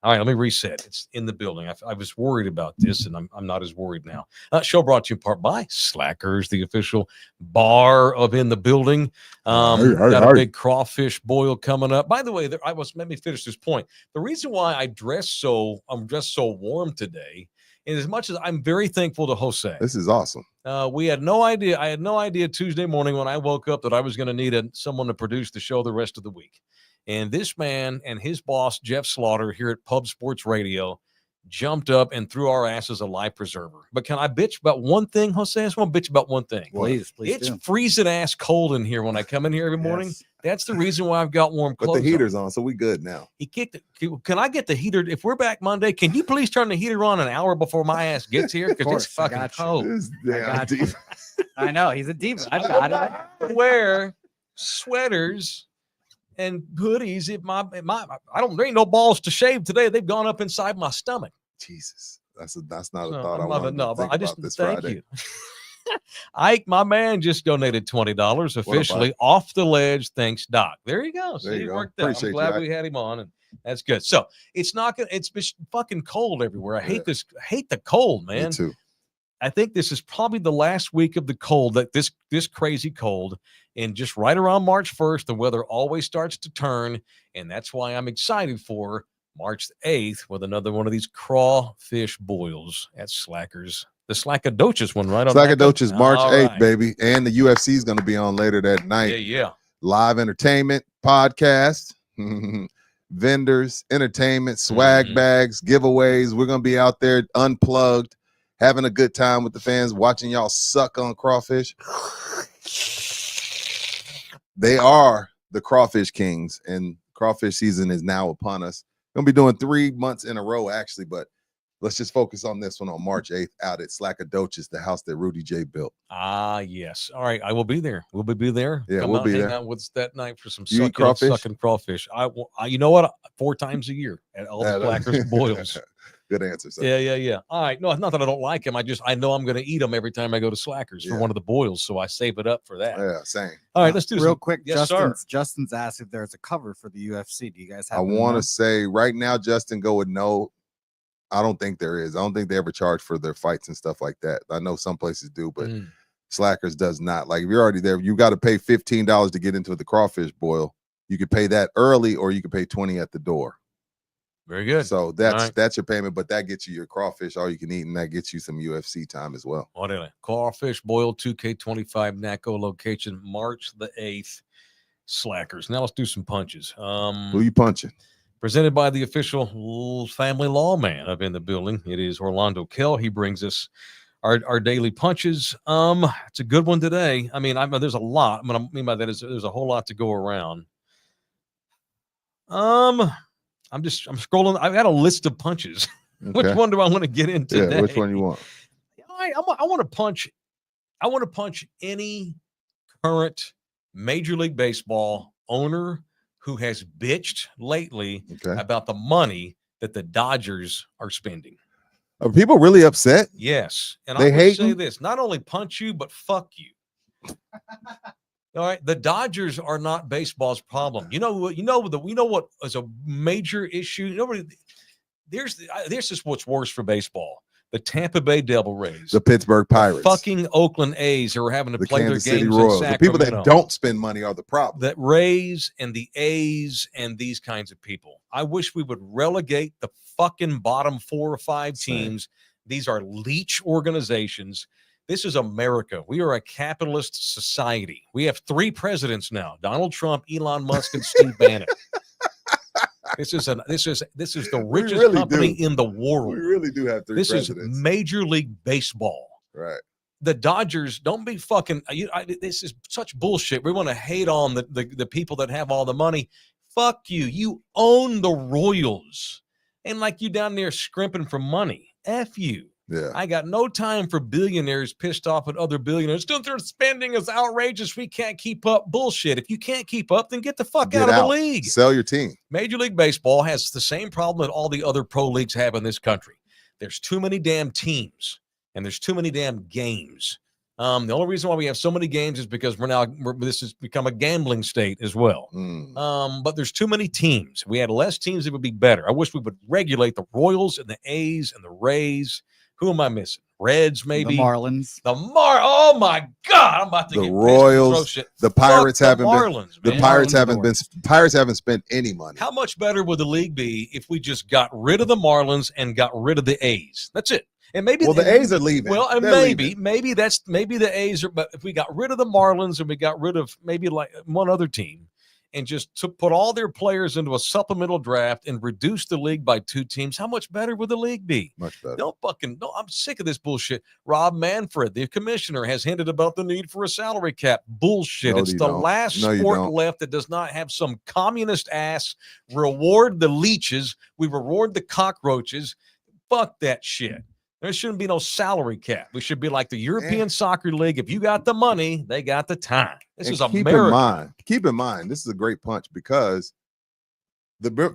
All right, let me reset. It's in the building. I was worried about this, and I'm not as worried now. Show brought to you in part by Slackers, the official bar of In the Building. Got a big crawfish boil coming up. By the way, let me finish this point. The reason why I'm dressed so warm today, and as much as I'm very thankful to Jose. This is awesome. We had no idea. I had no idea Tuesday morning when I woke up that I was going to need someone to produce the show the rest of the week. And this man and his boss, Jeff Slaughter, here at Pub Sports Radio, jumped up and threw our asses a life preserver. But can I bitch about one thing, Jose? I just want to bitch about one thing. Please It's freezing ass cold in here when I come in here every morning. Yes. That's the reason why I've got warm clothes. But the heater's on, so we good now. He kicked it. Can I get the heater? If we're back Monday, can you please turn the heater on an hour before my ass gets here? Because it's fucking cold. I know. He's a diva. I've got it. Wear sweaters and hoodies. There ain't no balls to shave today. They've gone up inside my stomach. Jesus, that's not a thought I want to think I just about this thank Friday. you. Ike, my man, just donated $20 officially off the ledge. Thanks, Doc. There you go. There you go. Worked out. I'm glad we had him on, and that's good. So it's fucking cold everywhere. I hate this. I hate the cold, man. Me too. I think this is probably the last week of the cold, that this crazy cold, and just right around March 1st, the weather always starts to turn, and that's why I'm excited for March 8th with another one of these crawfish boils at Slackers. The Slackadochus one, right? Slackadochus, March 8th, baby. And the UFC is going to be on later that night. Yeah. Live entertainment, podcast, vendors, entertainment, swag bags, giveaways. We're going to be out there unplugged, having a good time with the fans, watching y'all suck on crawfish. They are the crawfish kings, and crawfish season is now upon us. We're going to be doing 3 months in a row, actually, but let's just focus on this one on March 8th out at Slackadochus, the house that Rudy J built. Yes. All right. I will be there. We'll be there. Yeah, Come we'll out, be hang there. out with us that night for some sucking crawfish. You know what? 4 times a year at all the Slackers boils. Good answer. Sir. Yeah. All right. No, not that I don't like them. I know I'm going to eat them every time I go to Slackers for one of the boils, so I save it up for that. Yeah, same. All right, let's do real quick. Yes, Justin's asked if there's a cover for the UFC. Do you guys have? I want to say right now, Justin, go with no. I don't think there is. I don't think they ever charge for their fights and stuff like that. I know some places do, but Slackers does not. Like, if you're already there, you got to pay $15 to get into the crawfish boil. You could pay that early, or you could pay $20 at the door. Very good. So that's your payment, but that gets you your crawfish, all you can eat, and that gets you some UFC time as well. Crawfish boil 2K25 NACO location, March the 8th. Slackers. Now let's do some punches. Who you punching? Presented by the official family lawman of In the Building. It is Orlando Kell. He brings us our daily punches. It's a good one today. I mean, there's a lot. What I mean by that is there's a whole lot to go around. I'm scrolling. I've got a list of punches. Okay. Which one do I want to get into today? Which one you want? I want to punch I want to punch any current Major League Baseball owner who has bitched lately about the money that the Dodgers are spending. Are people really upset? Yes. And They I would say hating? this, not only punch you, but fuck you. All right. The Dodgers are not baseball's problem. You know what is a major issue? This is what's worse for baseball. The Tampa Bay Devil Rays, the Pittsburgh Pirates, the fucking Oakland A's who are having to play Kansas their City games Royals. in The Sacramento. people that don't spend money are the problem. The Rays and the A's and these kinds of people. I wish we would relegate the fucking bottom 4 or 5 teams. These are leech organizations. This is America. We are a capitalist society. We have 3 presidents now: Donald Trump, Elon Musk, and Steve Bannon. This is the richest company in the world. We really do have 3 presidents. This is Major League Baseball. Right. The Dodgers, don't be fucking. This is such bullshit. We want to hate on the people that have all the money. Fuck you. You own the Royals, and like you down there scrimping for money. F you. Yeah. I got no time for billionaires pissed off at other billionaires. Their spending is outrageous. We can't keep up. Bullshit. If you can't keep up, then get the fuck out of the league. Sell your team. Major League Baseball has the same problem that all the other pro leagues have in this country. There's too many damn teams, and there's too many damn games. The only reason why we have so many games is because this has become a gambling state as well. But there's too many teams. If we had less teams, it would be better. I wish we would regulate the Royals and the A's and the Rays. Who am I missing? Reds, maybe. The Marlins. Oh my God! I'm about to get the Royals. The Pirates haven't Marlins, been. The Pirates haven't been. Pirates haven't spent any money. How much better would the league be if we just got rid of the Marlins and got rid of the A's? That's it. And maybe the A's are leaving. Well, and maybe the A's are. But if we got rid of the Marlins and we got rid of maybe like one other team, and just to put all their players into a supplemental draft and reduce the league by 2 teams, how much better would the league be? Much better. I'm sick of this bullshit. Rob Manfred, the commissioner, has hinted about the need for a salary cap. Bullshit. It's the last sport left that does not have some communist ass reward the leeches. We reward the cockroaches. Fuck that shit. There shouldn't be no salary cap. We should be like the European Soccer League. If you got the money, they got the time. This is America. Keep in mind, this is a great punch because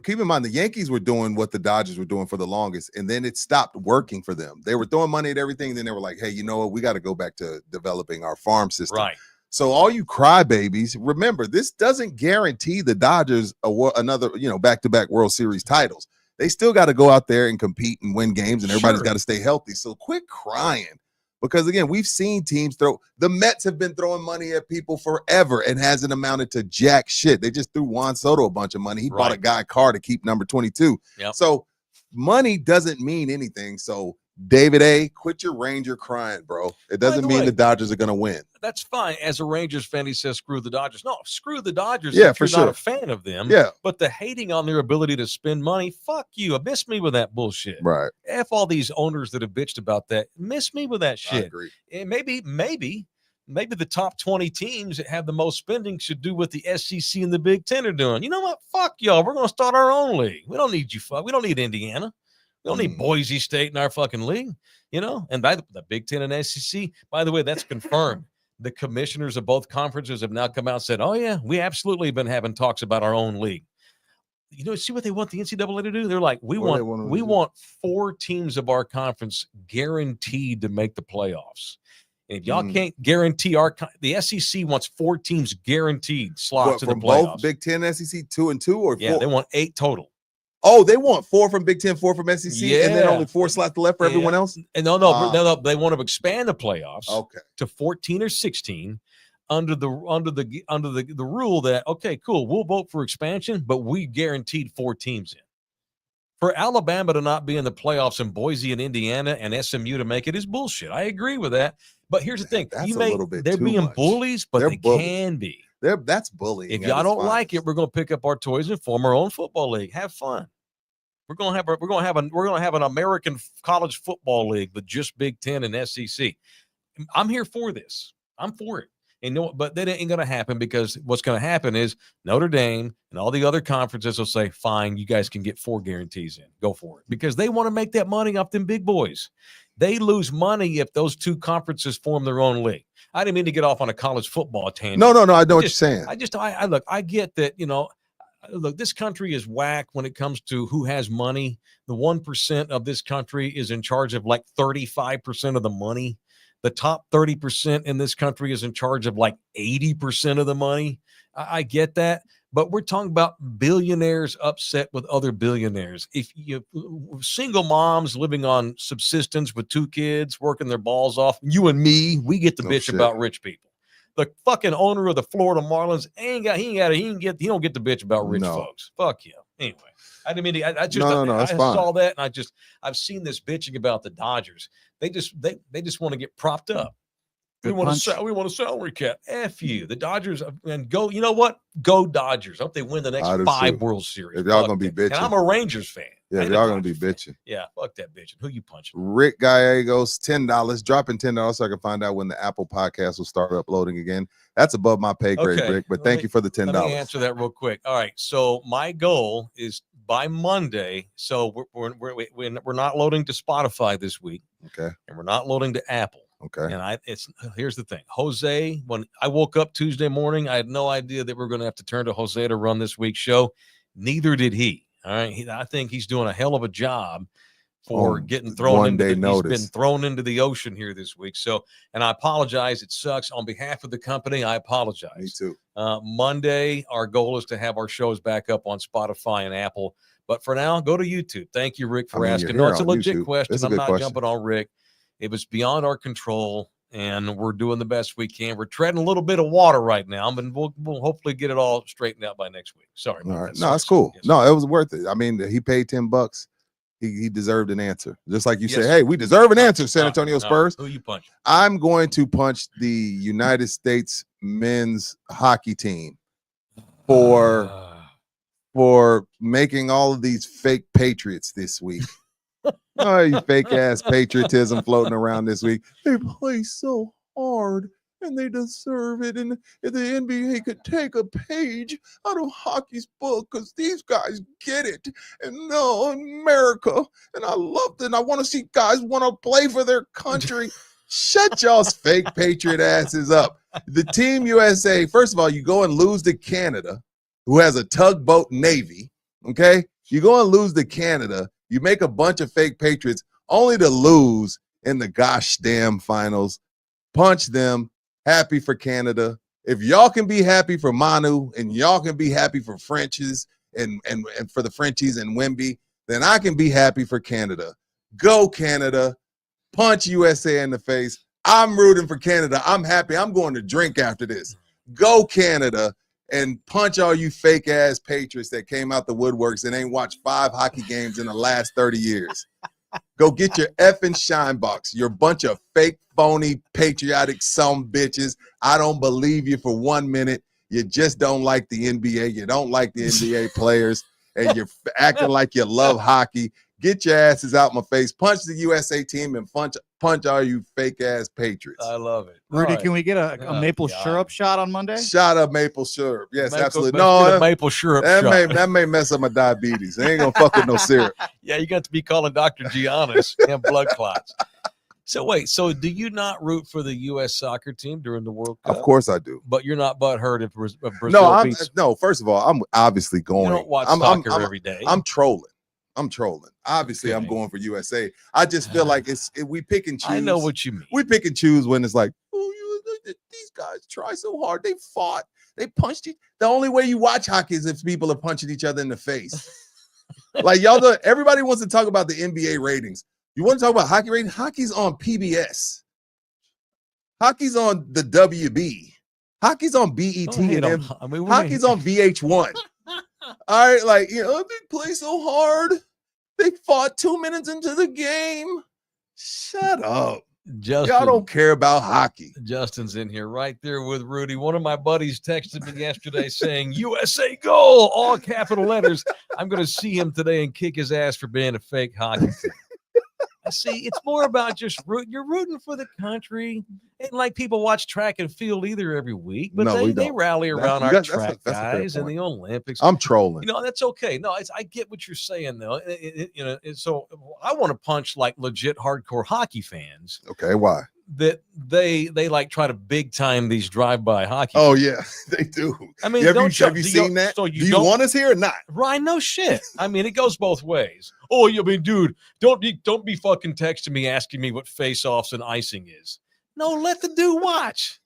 keep in mind the Yankees were doing what the Dodgers were doing for the longest, and then it stopped working for them. They were throwing money at everything, and then they were like, hey, you know what? We got to go back to developing our farm system. Right. So all you crybabies, remember, this doesn't guarantee the Dodgers another, back-to-back World Series titles. They still got to go out there and compete and win games, and everybody's got to stay healthy. So quit crying because, again, we've seen teams the Mets have been throwing money at people forever and hasn't amounted to jack shit. They just threw Juan Soto a bunch of money. He bought a guy a car to keep number 22. Yep. So money doesn't mean anything. So David A., quit your Ranger crying, bro. It doesn't mean the Dodgers are going to win. That's fine. As a Rangers fan, he says, screw the Dodgers. No, screw the Dodgers if you're not a fan of them. Yeah. But the hating on their ability to spend money, fuck you. Miss me with that bullshit. Right. F all these owners that have bitched about that. Miss me with that shit. I agree. And maybe the top 20 teams that have the most spending should do what the SEC and the Big Ten are doing. You know what? Fuck y'all. We're going to start our own league. We don't need you. We don't need Indiana. We don't need Boise State in our fucking league, And by the Big Ten and SEC, by the way, that's confirmed. The commissioners of both conferences have now come out and said, oh, yeah, we absolutely have been having talks about our own league. See what they want the NCAA to do? They're like, we want 4 teams of our conference guaranteed to make the playoffs. And if y'all can't guarantee the SEC wants 4 teams guaranteed slots in the playoffs. Both Big Ten, SEC, 2 and 2, or 4? Yeah, they want 8 total. Oh, they want 4 from Big Ten, 4 from SEC, and then only 4 slots left for everyone else? And no. They want to expand the playoffs to 14 or 16 under the rule that, okay, cool, we'll vote for expansion, but we guaranteed 4 teams in. For Alabama to not be in the playoffs and Boise and Indiana and SMU to make it is bullshit. I agree with that. But here's the thing. They're being bullies, but they can be. That's bullying. If y'all don't like it, we're going to pick up our toys and form our own football league. Have fun. We're going to have an American college football league with just Big Ten and SEC. I'm here for this. I'm for it. But that ain't going to happen because what's going to happen is Notre Dame and all the other conferences will say, fine, you guys can get 4 guarantees in. Go for it. Because they want to make that money off them big boys. They lose money if those two conferences form their own league. I didn't mean to get off on a college football tangent. No. I know what you're saying. I look, I get that, look, this country is whack when it comes to who has money. The 1% of this country is in charge of like 35% of the money. The top 30% in this country is in charge of like 80% of the money. I get that. But we're talking about billionaires upset with other billionaires. If you single moms living on subsistence with 2 kids, working their balls off, you and me, we get to bitch about rich people. The fucking owner of the Florida Marlins he don't get to bitch about rich folks. Fuck you. Anyway, I didn't mean to. I saw that, and I've seen this bitching about the Dodgers. They just want to get propped up. We want a salary cap. F you. The Dodgers and go. You know what? Go Dodgers. I hope they win the next 5 World Series. If y'all gonna be bitching, and I'm a Rangers fan. Yeah, if y'all gonna be bitching. Yeah, fuck that bitching. Who you punching? Rick Gallegos, $10, dropping $10 so I can find out when the Apple podcast will start uploading again. That's above my pay grade, Rick. But thank you for the $10. Let me answer that real quick. All right. So my goal is by Monday. So we're not loading to Spotify this week. Okay. And we're not loading to Apple. Okay. And here's the thing. Jose, when I woke up Tuesday morning, I had no idea that we're going to have to turn to Jose to run this week's show. Neither did he. All right. I think he's doing a hell of a job for getting thrown into he's been thrown into the ocean here this week. So, and I apologize. It sucks. On behalf of the company, I apologize. Me too. Monday, our goal is to have our shows back up on Spotify and Apple. But for now, go to YouTube. Thank you, Rick, for asking. No, it's a legit question. I'm not jumping on Rick. It was beyond our control, and we're doing the best we can. We're treading a little bit of water right now, but we'll hopefully get it all straightened out by next week. Sorry. All right. No, that's cool. Yes, no, it was worth it. I mean, he paid $10. He deserved an answer. Just like you said, hey, we deserve an answer, San Antonio Spurs. Who you punch? I'm going to punch the United States men's hockey team for making all of these fake patriots this week. Oh, you fake ass patriotism floating around this week. They play so hard and they deserve it. And if the NBA could take a page out of hockey's book, because these guys get it. And no, America. And I love it. And I want to see guys want to play for their country. Shut y'all's fake patriot asses up. The Team USA, first of all, you go and lose to Canada, who has a tugboat navy. Okay? You go and lose to Canada. You make a bunch of fake patriots only to lose in the gosh damn finals. Punch them. Happy for Canada. If y'all can be happy for Manu and y'all can be happy for Frenchies and for the Frenchies and Wemby, then I can be happy for Canada. Go Canada. Punch USA in the face. I'm rooting for Canada. I'm happy. I'm going to drink after this. Go Canada. And punch all you fake ass patriots that came out the woodworks and ain't watched 5 hockey games in the last 30 years. Go get your effing shine box. You're a bunch of fake, phony, patriotic bitches. I don't believe you for 1 minute. You just don't like the NBA. You don't like the NBA players. And you're acting like you love hockey. Get your asses out my face. Punch the USA team and punch all you fake ass patriots. I love it. Rudy, can we get a maple syrup shot on Monday? Shot of maple syrup. Yes, absolutely. No, maple syrup that may mess up my diabetes. It ain't gonna fuck with no syrup. Yeah, you got to be calling Dr. Giannis and blood clots. So wait, do you not root for the U.S. soccer team during the World Cup? Of course I do. But you're not butthurt if Brazil beats. No, first of all, I'm obviously going. You don't watch soccer every day. I'm trolling. Obviously, I'm going for USA. I just feel like we pick and choose. I know what you mean. We pick and choose when it's like, these guys try so hard. They fought. They punched you. The only way you watch hockey is if people are punching each other in the face. Like everybody wants to talk about the NBA ratings. You want to talk about hockey ratings? Hockey's on PBS. Hockey's on the WB. Hockey's on BET. Hockey's on VH1. All right, they play so hard. They fought 2 minutes into the game. Shut up. Justin, y'all don't care about hockey. Justin's in here right there with Rudy. One of my buddies texted me yesterday saying, USA goal, all capital letters. I'm going to see him today and kick his ass for being a fake hockey fan. See, it's more about just you're rooting for the country. ain't like people watch track and field either every week, but No, we they don't. rally around our that's track that's a fair guys and point. the Olympics. I'm trolling. That's okay. No, I get what you're saying though. So I want to punch like legit hardcore hockey fans. Okay, why? That they like try to big time these drive-by hockey. Oh fans. yeah, they do. I mean, have you seen that? So do you want us here or not? Right, no shit. I mean, it goes both ways. Oh, you mean, dude, don't be fucking texting me asking me what face-offs and icing is. No, let the dude watch.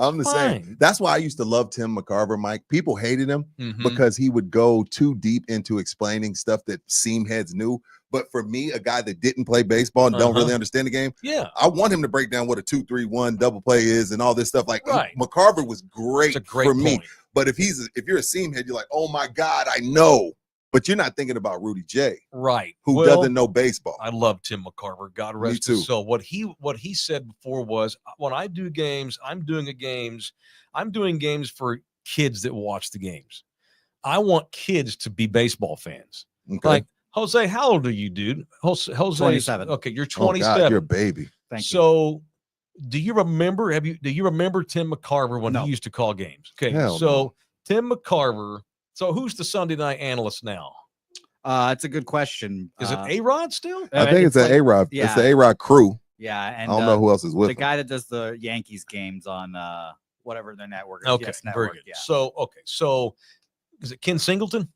I'm the same. That's why I used to love Tim McCarver, Mike. People hated him Mm-hmm. because he would go too deep into explaining stuff that seam heads knew. But for me, a guy that didn't play baseball and don't really understand the game, I want him to break down what a 2-3-1 double play is and all this stuff. Like McCarver was great for me. But if you're a seam head, you're like, oh my God, I know. But you're not thinking about Rudy J, right? Who doesn't know baseball. I love Tim McCarver. God rest his soul. What he said before was, when I do games, I'm doing games for kids that watch the games. I want kids to be baseball fans. Okay. Like Jose, how old are you, dude? Jose, 27. Okay, you're 27. Oh God, you're a baby. Thank you. So, do you remember Tim McCarver when he used to call games? Okay, no. Tim McCarver. So who's the Sunday night analyst now? It's a good question. Is it A-Rod still? I think it's an A-Rod. Yeah. It's the A-Rod crew. Yeah, and I don't know who else is with the him. guy that does the Yankees games on whatever their network is. Okay, Yes, very network. good. Yeah. So is it Ken Singleton?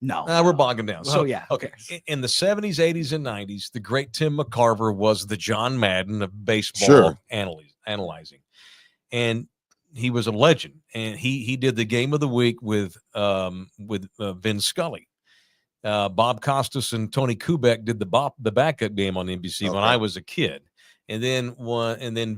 No, we're bogging down. So yeah. Okay. In the 70s, 80s, and 90s, the great Tim McCarver was the John Madden of baseball analyzing. And he was a legend. And he did the game of the week with Vin Scully. Bob Costas and Tony Kubek did the backup game on NBC when I was a kid. And then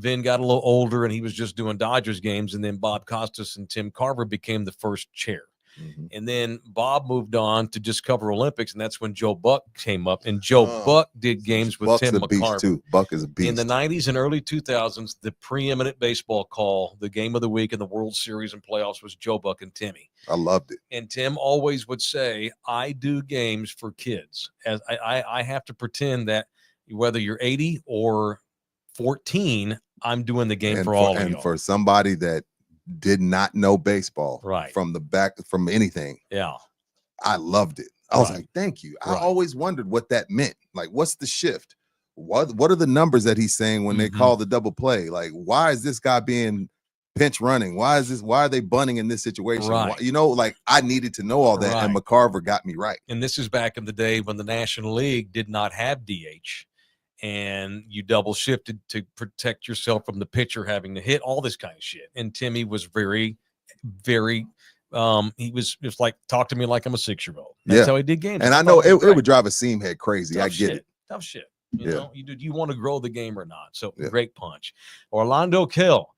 Vin got a little older and he was just doing Dodgers games. And then Bob Costas and Tim Carver became the first chair. Mm-hmm. And then Bob moved on to just cover Olympics, and that's when Joe Buck came up. And Joe Buck did games with Tim McCarver. Too. Buck is a beast. In the 90s and early 2000s, the preeminent baseball call, the game of the week in the World Series and playoffs was Joe Buck and Timmy. I loved it. And Tim always would say, I do games for kids. As I have to pretend that whether you're 80 or 14, I'm doing the game for all of you. And for somebody that did not know baseball from anything. Yeah. I loved it. I was like, thank you. I always wondered what that meant. Like, what's the shift? What are the numbers that he's saying when they call the double play? Like, why is this guy being pinch running? Why are they bunting in this situation? Right. Why, I needed to know all that, and McCarver got me right. And this is back in the day when the National League did not have DH. And you double shifted to protect yourself from the pitcher having to hit, all this kind of shit. And Timmy was very, very, he was just like, talk to me like I'm a 6-year-old. That's how he did games. And I know it would drive a seam head crazy. I get it. Tough shit. You know, do you want to grow the game or not? So great punch. Orlando Kill.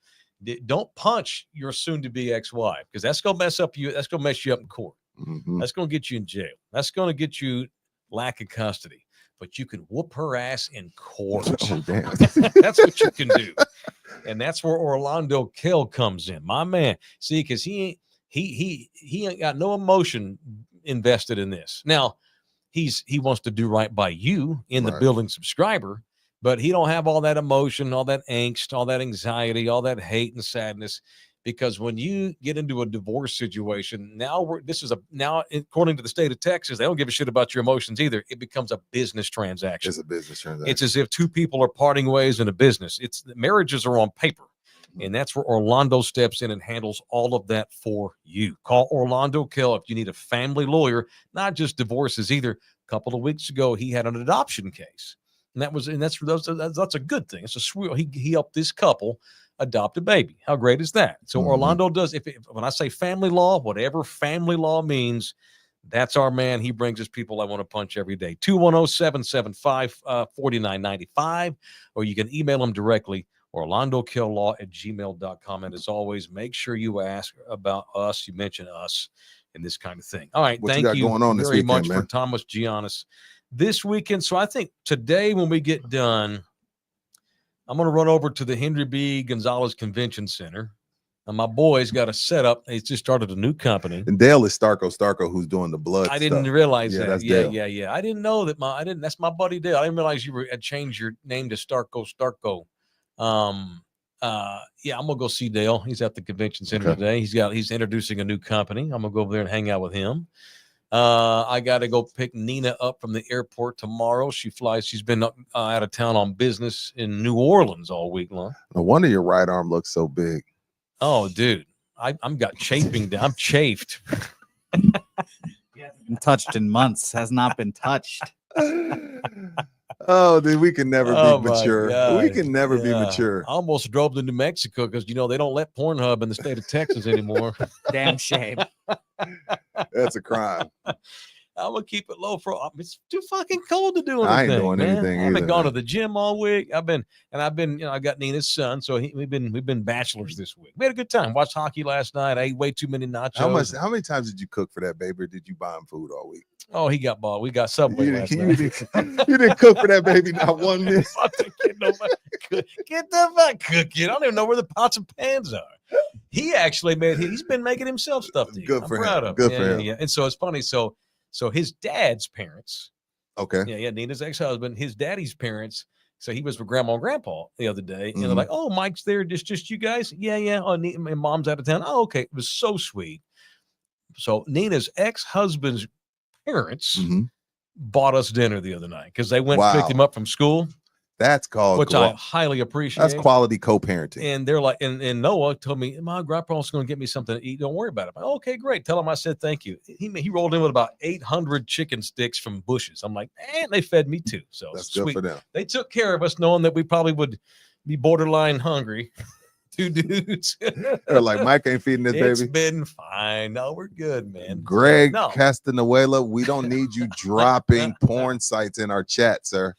Don't punch your soon-to-be ex-wife, because that's going to mess up you. That's going to mess you up in court. Mm-hmm. That's going to get you in jail. That's going to get you lack of custody. But you can whoop her ass in court. Oh, damn. That's what you can do. And that's where Orlando Kill comes in. My man. See, because he ain't got no emotion invested in this. Now, he wants to do right by you in the building subscriber, but he don't have all that emotion, all that angst, all that anxiety, all that hate and sadness. Because when you get into a divorce situation, now according to the state of Texas, they don't give a shit about your emotions either. It becomes a business transaction. It's a business transaction. It's as if two people are parting ways in a business. Marriages are on paper. And that's where Orlando steps in and handles all of that for you. Call Orlando Kill if you need a family lawyer, not just divorces either. A couple of weeks ago, he had an adoption case. And that's a good thing. It's a sweet. He helped this couple adopt a baby. How great is that? So Orlando does, when I say family law, whatever family law means, that's our man. He brings us people I want to punch every day. 210-775-4995, or you can email him directly, orlandokilllaw@gmail.com. And as always, make sure you ask about us. You mention us and this kind of thing. All right. Thank you going on very much man? For Thomas Giannis this weekend. So I think today when we get done, I'm going to run over to the Henry B. Gonzalez Convention Center. And my boy's got a setup. He's just started a new company. And Dale is Starko, who's doing the blood I didn't realize that. That's yeah, Dale. yeah. I didn't know that. That's my buddy Dale. I didn't realize you had changed your name to Starko. Yeah, I'm gonna go see Dale. He's at the convention center today. He's introducing a new company. I'm gonna go over there and hang out with him. I got to go pick Nina up from the airport tomorrow. She flies. She's been out of town on business in New Orleans all week long. No wonder your right arm looks so big. Oh, dude, I'm got chafing down. I'm chafed. Been touched in months. Has not been touched. Oh, dude, we can never be mature. God. We can never be mature. I almost drove to New Mexico because they don't let Pornhub in the state of Texas anymore. Damn shame. That's a crime. I'm gonna keep it low it's too fucking cold to do anything. I ain't doing man. anything I haven't either, gone man. to the gym all week. I've been, I got Nina's son, so we've been bachelors this week. We had a good time. Watched hockey last night. I ate way too many nachos. How many times did you cook for that baby, or did you buy him food all week? Oh, he got ball. We got Subway last night. You didn't cook for that baby not one minute. Get the fuck cooking. I don't even know where the pots and pans are. He actually he's been making himself stuff to eat. Good for him. Good for him. Yeah. And so it's funny. So his dad's parents. Okay. Yeah. Nina's ex-husband, his daddy's parents. So he was with grandma and grandpa the other day. And they're like, oh, Mike's there. Just you guys? Yeah. Oh, and mom's out of town. Oh, okay. It was so sweet. So Nina's ex-husband's parents bought us dinner the other night because they went and picked him up from school. That's called, which I highly appreciate. That's quality co-parenting. And they're like, and Noah told me, my grandpa's going to get me something to eat. Don't worry about it. I'm like, okay, great. Tell him I said thank you. He rolled in with about 800 chicken sticks from Bush's. I'm like, and they fed me too. So that's sweet. Good for them. They took care of us, knowing that we probably would be borderline hungry. Two dudes. They're like, Mike ain't feeding this baby. It's been fine. No, we're good, man. Greg Castanuela, we don't need you dropping porn sites in our chat, sir.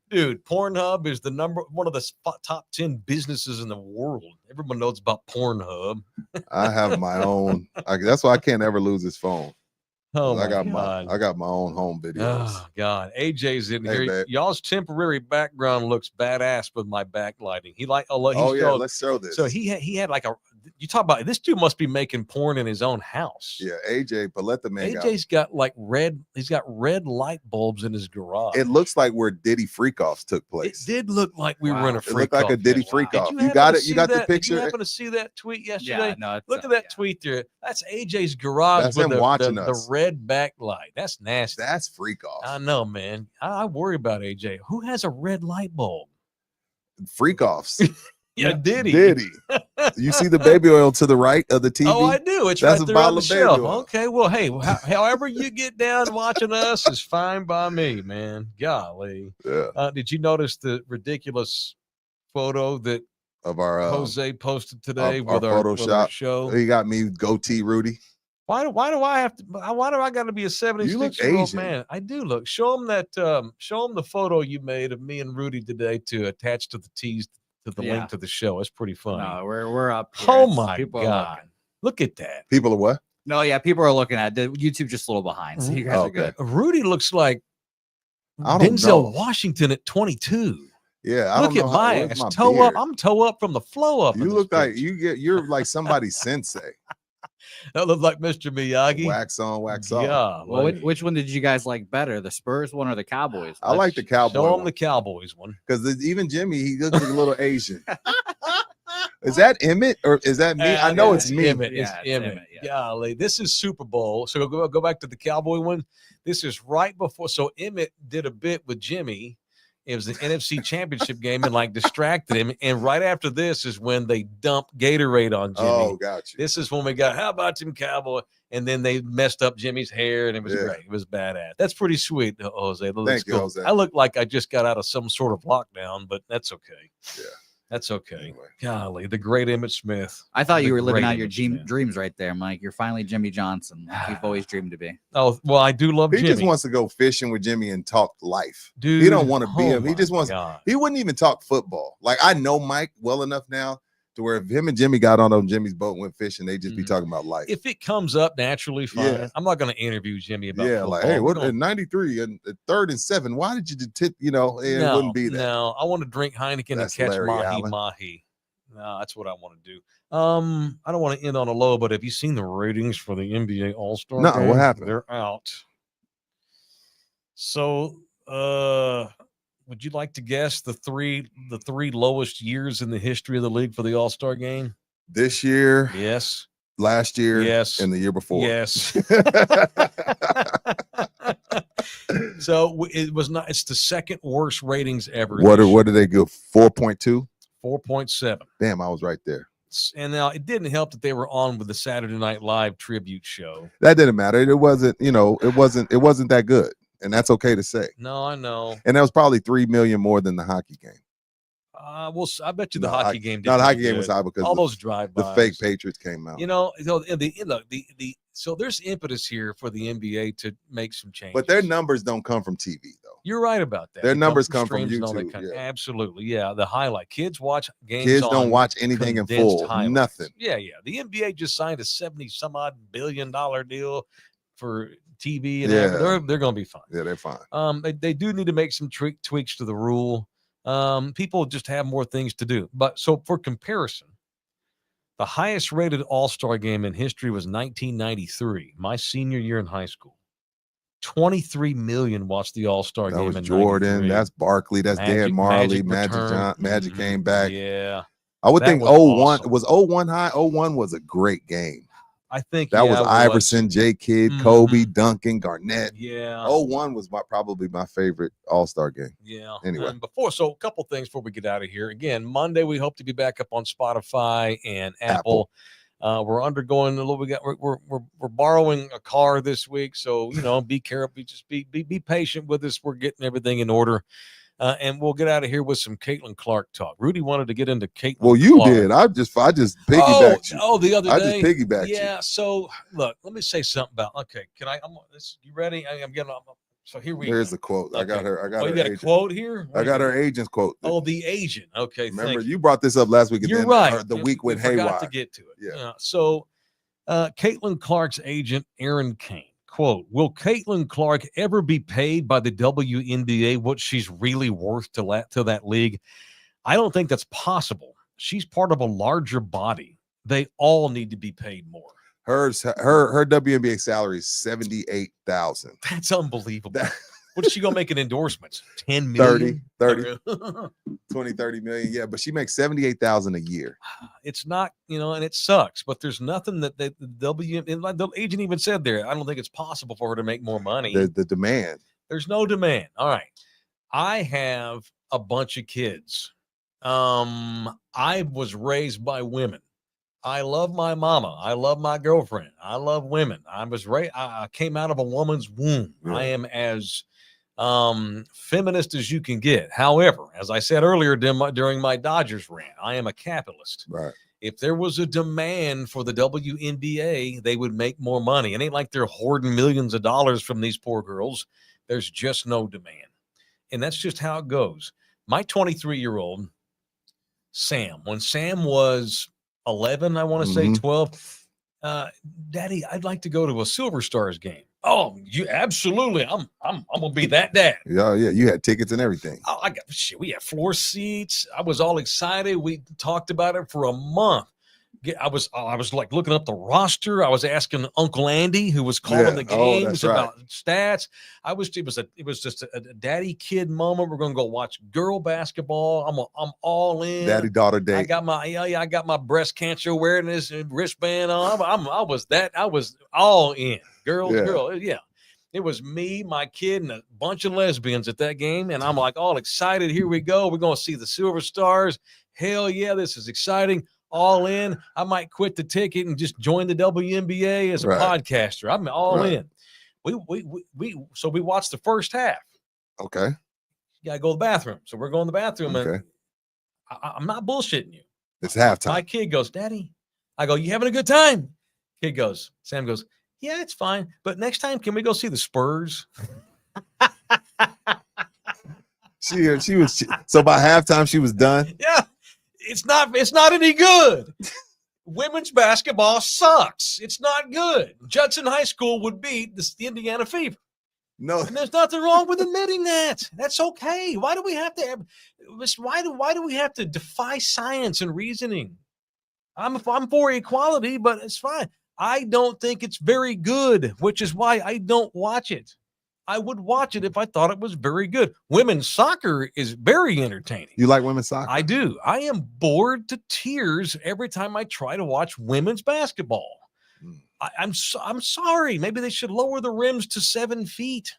Dude, Pornhub is one of the top 10 businesses in the world. Everyone knows about Pornhub. I have my own. That's why I can't ever lose this phone. Oh, I got my own home videos. Oh God, AJ's in here. Babe. Y'all's temporary background looks badass with my backlighting. Let's show this. So he had like you talk about this dude must be making porn in his own house. Yeah, AJ, but let the man. AJ's got like he's got red light bulbs in his garage. It looks like where Diddy freak-offs took place. It did look like we were in a freak-off. It looked like a Diddy freak-off. You got it? You got the picture? Did you happen to see that tweet yesterday? Yeah, no, look at that tweet there. That's AJ's garage. That's with him watching us. The red backlight. That's nasty. That's freak-off. I know, man. I worry about AJ. Who has a red light bulb? Freak-offs. Yeah, Diddy. You see the baby oil to the right of the TV? Oh, I do. It's That's right there a bottle on the of baby shelf. oil. Okay, well, hey, however you get down watching us is fine by me, man. Golly. Yeah. Did you notice the ridiculous photo that of our Jose posted today our with our show? He got me goatee Rudy. Why do I have to? Why do I got to be a 76-year-old man? I do look. Show him the photo you made of me and Rudy today to attach to the tees to the link to the show. It's pretty funny. No, we're up here. Oh my God. Look at that. People are what? No, yeah, people are looking at it. YouTube just a little behind. So you guys are good. Rudy looks like Denzel Washington at 22. Yeah, look at my ass. Toe up. I'm toe up from the flow up. You look like you're like somebody's sensei. That looked like Mr. Miyagi. Wax on, wax off. Yeah. Well, which one did you guys like better, the Spurs one or the Cowboys? I like the Cowboys. Show them the Cowboys one. Because even Jimmy, he looks like a little Asian. Is that Emmett or is that me? I know it's me. Emmett. It's Emmett. Golly, this is Super Bowl. So go back to the Cowboy one. This is right before. So Emmett did a bit with Jimmy. It was the NFC Championship game and like distracted him. And right after this is when they dumped Gatorade on Jimmy. Oh, got you. This is when we got, how about Jim Cowboy? And then they messed up Jimmy's hair and it was great. It was badass. That's pretty sweet, Jose. Thank you, Jose. I look like I just got out of some sort of lockdown, but that's okay. Yeah. That's okay. Anyway. Golly, the great Emmett Smith. I thought you were living out your dreams right there, Mike. You're finally Jimmy Johnson, like you've always dreamed to be. Oh, well, I do love Jimmy. He just wants to go fishing with Jimmy and talk life. Dude, he don't want to be him. He just wants. God. He wouldn't even talk football. Like I know Mike well enough now to where if him and Jimmy got on Jimmy's boat and went fishing, they just be talking about life. If it comes up naturally, fine. Yeah. I'm not going to interview Jimmy about football. Like, hey, what in 93 and 3rd and 7? Why did you it wouldn't be that. No, I want to drink Heineken and catch mahi. No, that's what I want to do. I don't want to end on a low, but have you seen the ratings for the NBA All-Star? No, game? What happened? They're out. So, would you like to guess the three lowest years in the history of the league for the All-Star game? This year, Yes. last year, Yes. and the year before. Yes. So it was not. It's the second worst ratings ever. What did they go? 4.2? 4.7. Damn, I was right there. And now it didn't help that they were on with the Saturday Night Live tribute show. That didn't matter. It wasn't that good. And that's okay to say. No, I know. And that was probably 3 million more than the hockey game. Well, I bet you the hockey game. No, the hockey game was high because all those drive-bys. The fake Patriots came out. So there's impetus here for the NBA to make some changes. But their numbers don't come from TV, though. You're right about that. Their numbers come from streams and all YouTube. that Yeah. Absolutely, yeah. The highlight. Kids watch games. Kids don't watch anything in full. Highlights. Nothing. Yeah. The NBA just signed a $70-some-odd billion deal for TV, and they're going to be fine. Yeah, they're fine. They do need to make some tweaks to the rule. People just have more things to do. But so for comparison, the highest rated All-Star game in history was 1993, my senior year in high school. 23 million watched the All-Star game. That was in Jordan. 93. That's Barkley. That's Dan Marley. Magic came back. Yeah. I would think 01 awesome. Was 01 high. 01 was a great game. I think that was Iverson, J. Kidd, Kobe, Duncan, Garnett. Yeah. 01 was probably my favorite All-Star game. Yeah. Anyway. So a couple things before we get out of here. Again, Monday we hope to be back up on Spotify and Apple. We're undergoing a little. We're borrowing a car this week, so be careful. Just be patient with us. We're getting everything in order. And we'll get out of here with some Caitlin Clark talk. Rudy wanted to get into Caitlin. Well, you Clark. did. I just piggybacked you. Oh, the other day. I just piggybacked you. Yeah. So look, let me say something about. Okay, can I? You ready? I'm getting. So here we go. Here's the quote. Okay. I got her. You got a quote here? I got her agent's quote. Oh, the agent. Okay. Remember, you brought this up last week. You're right. The week went haywire. Forgot to get to it. Yeah. So, Caitlin Clark's agent, Aaron Kane. Quote, will Caitlin Clark ever be paid by the WNBA what she's really worth to that league? I don't think that's possible. She's part of a larger body. They all need to be paid more. Her WNBA salary is $78,000. That's unbelievable. What is she going to make in endorsements? 10 million? 30, 20, 30 million. Yeah, but she makes $78,000 a year. It's not, and it sucks, but there's nothing that the agent even said there. I don't think it's possible for her to make more money. The demand. There's no demand. All right. I have a bunch of kids. I was raised by women. I love my mama. I love my girlfriend. I love women. I came out of a woman's womb. Yeah. I am as feminist as you can get. However, as I said earlier during my Dodgers rant, I am a capitalist. Right. If there was a demand for the WNBA, they would make more money. It ain't like they're hoarding millions of dollars from these poor girls. There's just no demand. And that's just how it goes. My 23-year-old, Sam, when Sam was 11, I want to say 12, Daddy, I'd like to go to a Silver Stars game. Oh, you absolutely. I'm gonna be that dad. Yeah. You had tickets and everything. Oh, we had floor seats. I was all excited. We talked about it for a month. I was like looking up the roster. I was asking Uncle Andy, who was calling the games, about stats. It was just a daddy kid moment. We're gonna go watch girl basketball. I'm all in. Daddy daughter date. I got my breast cancer awareness wristband on. I was all in. Girl. Yeah. It was me, my kid, and a bunch of lesbians at that game, and I'm like all excited. Here we go. We're gonna see the Silver Stars. Hell yeah, this is exciting. All in. I might quit the ticket and just join the WNBA as a podcaster. I'm all in. So we watched the first half. Okay. You gotta go to the bathroom. So we're going to the bathroom, and I'm not bullshitting you. It's halftime. My kid goes, Daddy. I go, you having a good time? Sam goes, yeah, it's fine. But next time, can we go see the Spurs? She was so by halftime she was done. Yeah. It's not any good. Women's basketball sucks. It's not good. Judson High School would beat the Indiana Fever. No, and there's nothing wrong with admitting that. That's okay. Why do we have to? Why do we have to defy science and reasoning? I'm for equality, but it's fine. I don't think it's very good, which is why I don't watch it. I would watch it if I thought it was very good. Women's soccer is very entertaining. You like women's soccer? I do. I am bored to tears every time I try to watch women's basketball. I'm sorry. Maybe they should lower the rims to 7 feet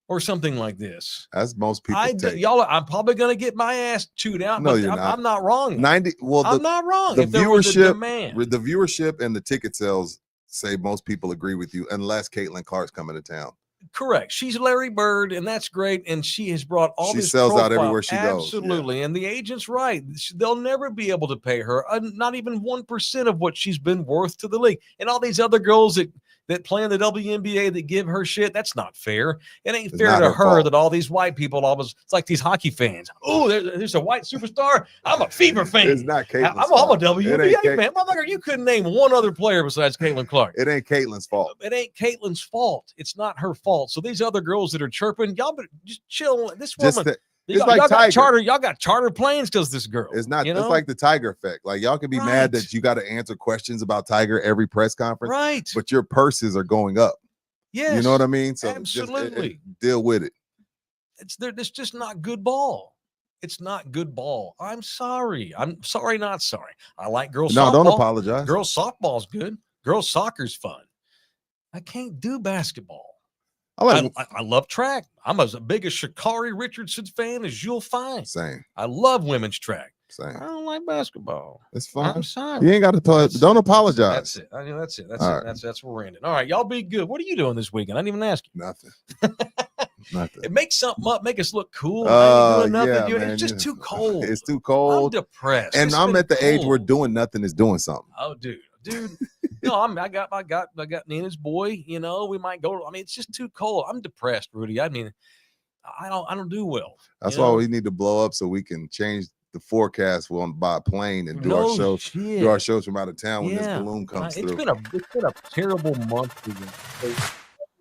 or something like this. As most people y'all, I'm probably going to get my ass chewed out. No, but you're not. I'm not wrong. 90. Well, I'm not wrong. The if there was a viewership, demand. the viewership, and the ticket sales say most people agree with you, unless Caitlin Clark's coming to town. Correct. She's Larry Bird, and that's great. And she has brought all this. She sells profile. out everywhere she goes. Absolutely. Yeah. And the agent's right. They'll never be able to pay her not even 1% of what she's been worth to the league. And all these other girls that play in the WNBA that give her shit, that's not fair. It ain't fair to her that all these white people always, it's like these hockey fans. Oh, there's a white superstar. I'm a Fever fan. It's not Caitlin's I'm a WNBA fan. Motherfucker, you couldn't name one other player besides Caitlin Clark. It ain't Caitlin's fault. It ain't Caitlin's fault. It's not her fault. So these other girls that are chirping, y'all better just chill. This woman. Y'all got charter planes because this girl. It's not. It's like the Tiger effect. Like y'all can be mad that you got to answer questions about Tiger every press conference, right? But your purses are going up. Yes, you know what I mean. So absolutely, just deal with it. It's just not good ball. It's not good ball. I'm sorry. Not sorry. I like girls. No, softball. Don't apologize. Girls softball's good. Girls soccer's fun. I can't do basketball. I love track. I'm as big a Sha'Carri Richardson fan as you'll find. Same. I love women's track. Same. I don't like basketball. It's fine. I'm sorry. You ain't got to don't apologize. That's it. That's it. That's where we're ending. All right, y'all be good. What are you doing this weekend? I didn't even ask you. Nothing. Nothing. It makes something up, make us look cool. I ain't doing nothing. Yeah, man, it's just too cold. It's too cold. I'm depressed. And I'm at the age where doing nothing is doing something. Oh, dude. No, I got Nina's boy. You know, we might go. I mean, it's just too cold. I'm depressed, Rudy. I mean, I don't do well. That's why we need to blow up so we can change the forecast by plane and do our shows. Do our shows from out of town when this balloon comes through. It's been a terrible month.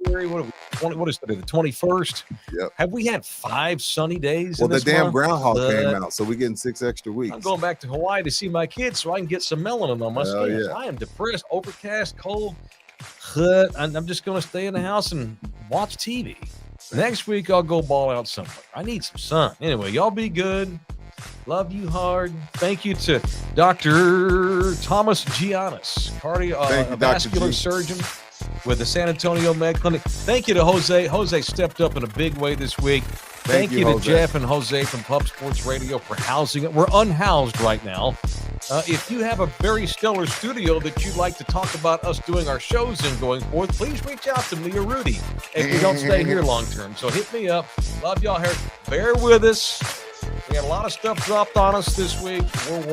February, what is today? The 21st. Yep. Have we had 5 sunny days? Well, the damn groundhog came out, so we're getting 6 extra weeks. I'm going back to Hawaii to see my kids so I can get some melanin on my skin. Yeah. I am depressed, overcast, cold. I'm just going to stay in the house and watch TV. Next week, I'll go ball out somewhere. I need some sun. Anyway, y'all be good. Love you hard. Thank you to Dr. Thomas Giannis, cardiovascular surgeon with the San Antonio Med Clinic. Thank you to Jose. Jose stepped up in a big way this week. Thank you to Jeff and Jose from Pub Sports Radio for housing it. We're unhoused right now. If you have a very stellar studio that you'd like to talk about us doing our shows in going forth, please reach out to me or Rudy if we don't stay here long term. So hit me up. Love y'all here. Bear with us. We had a lot of stuff dropped on us this week. We're working.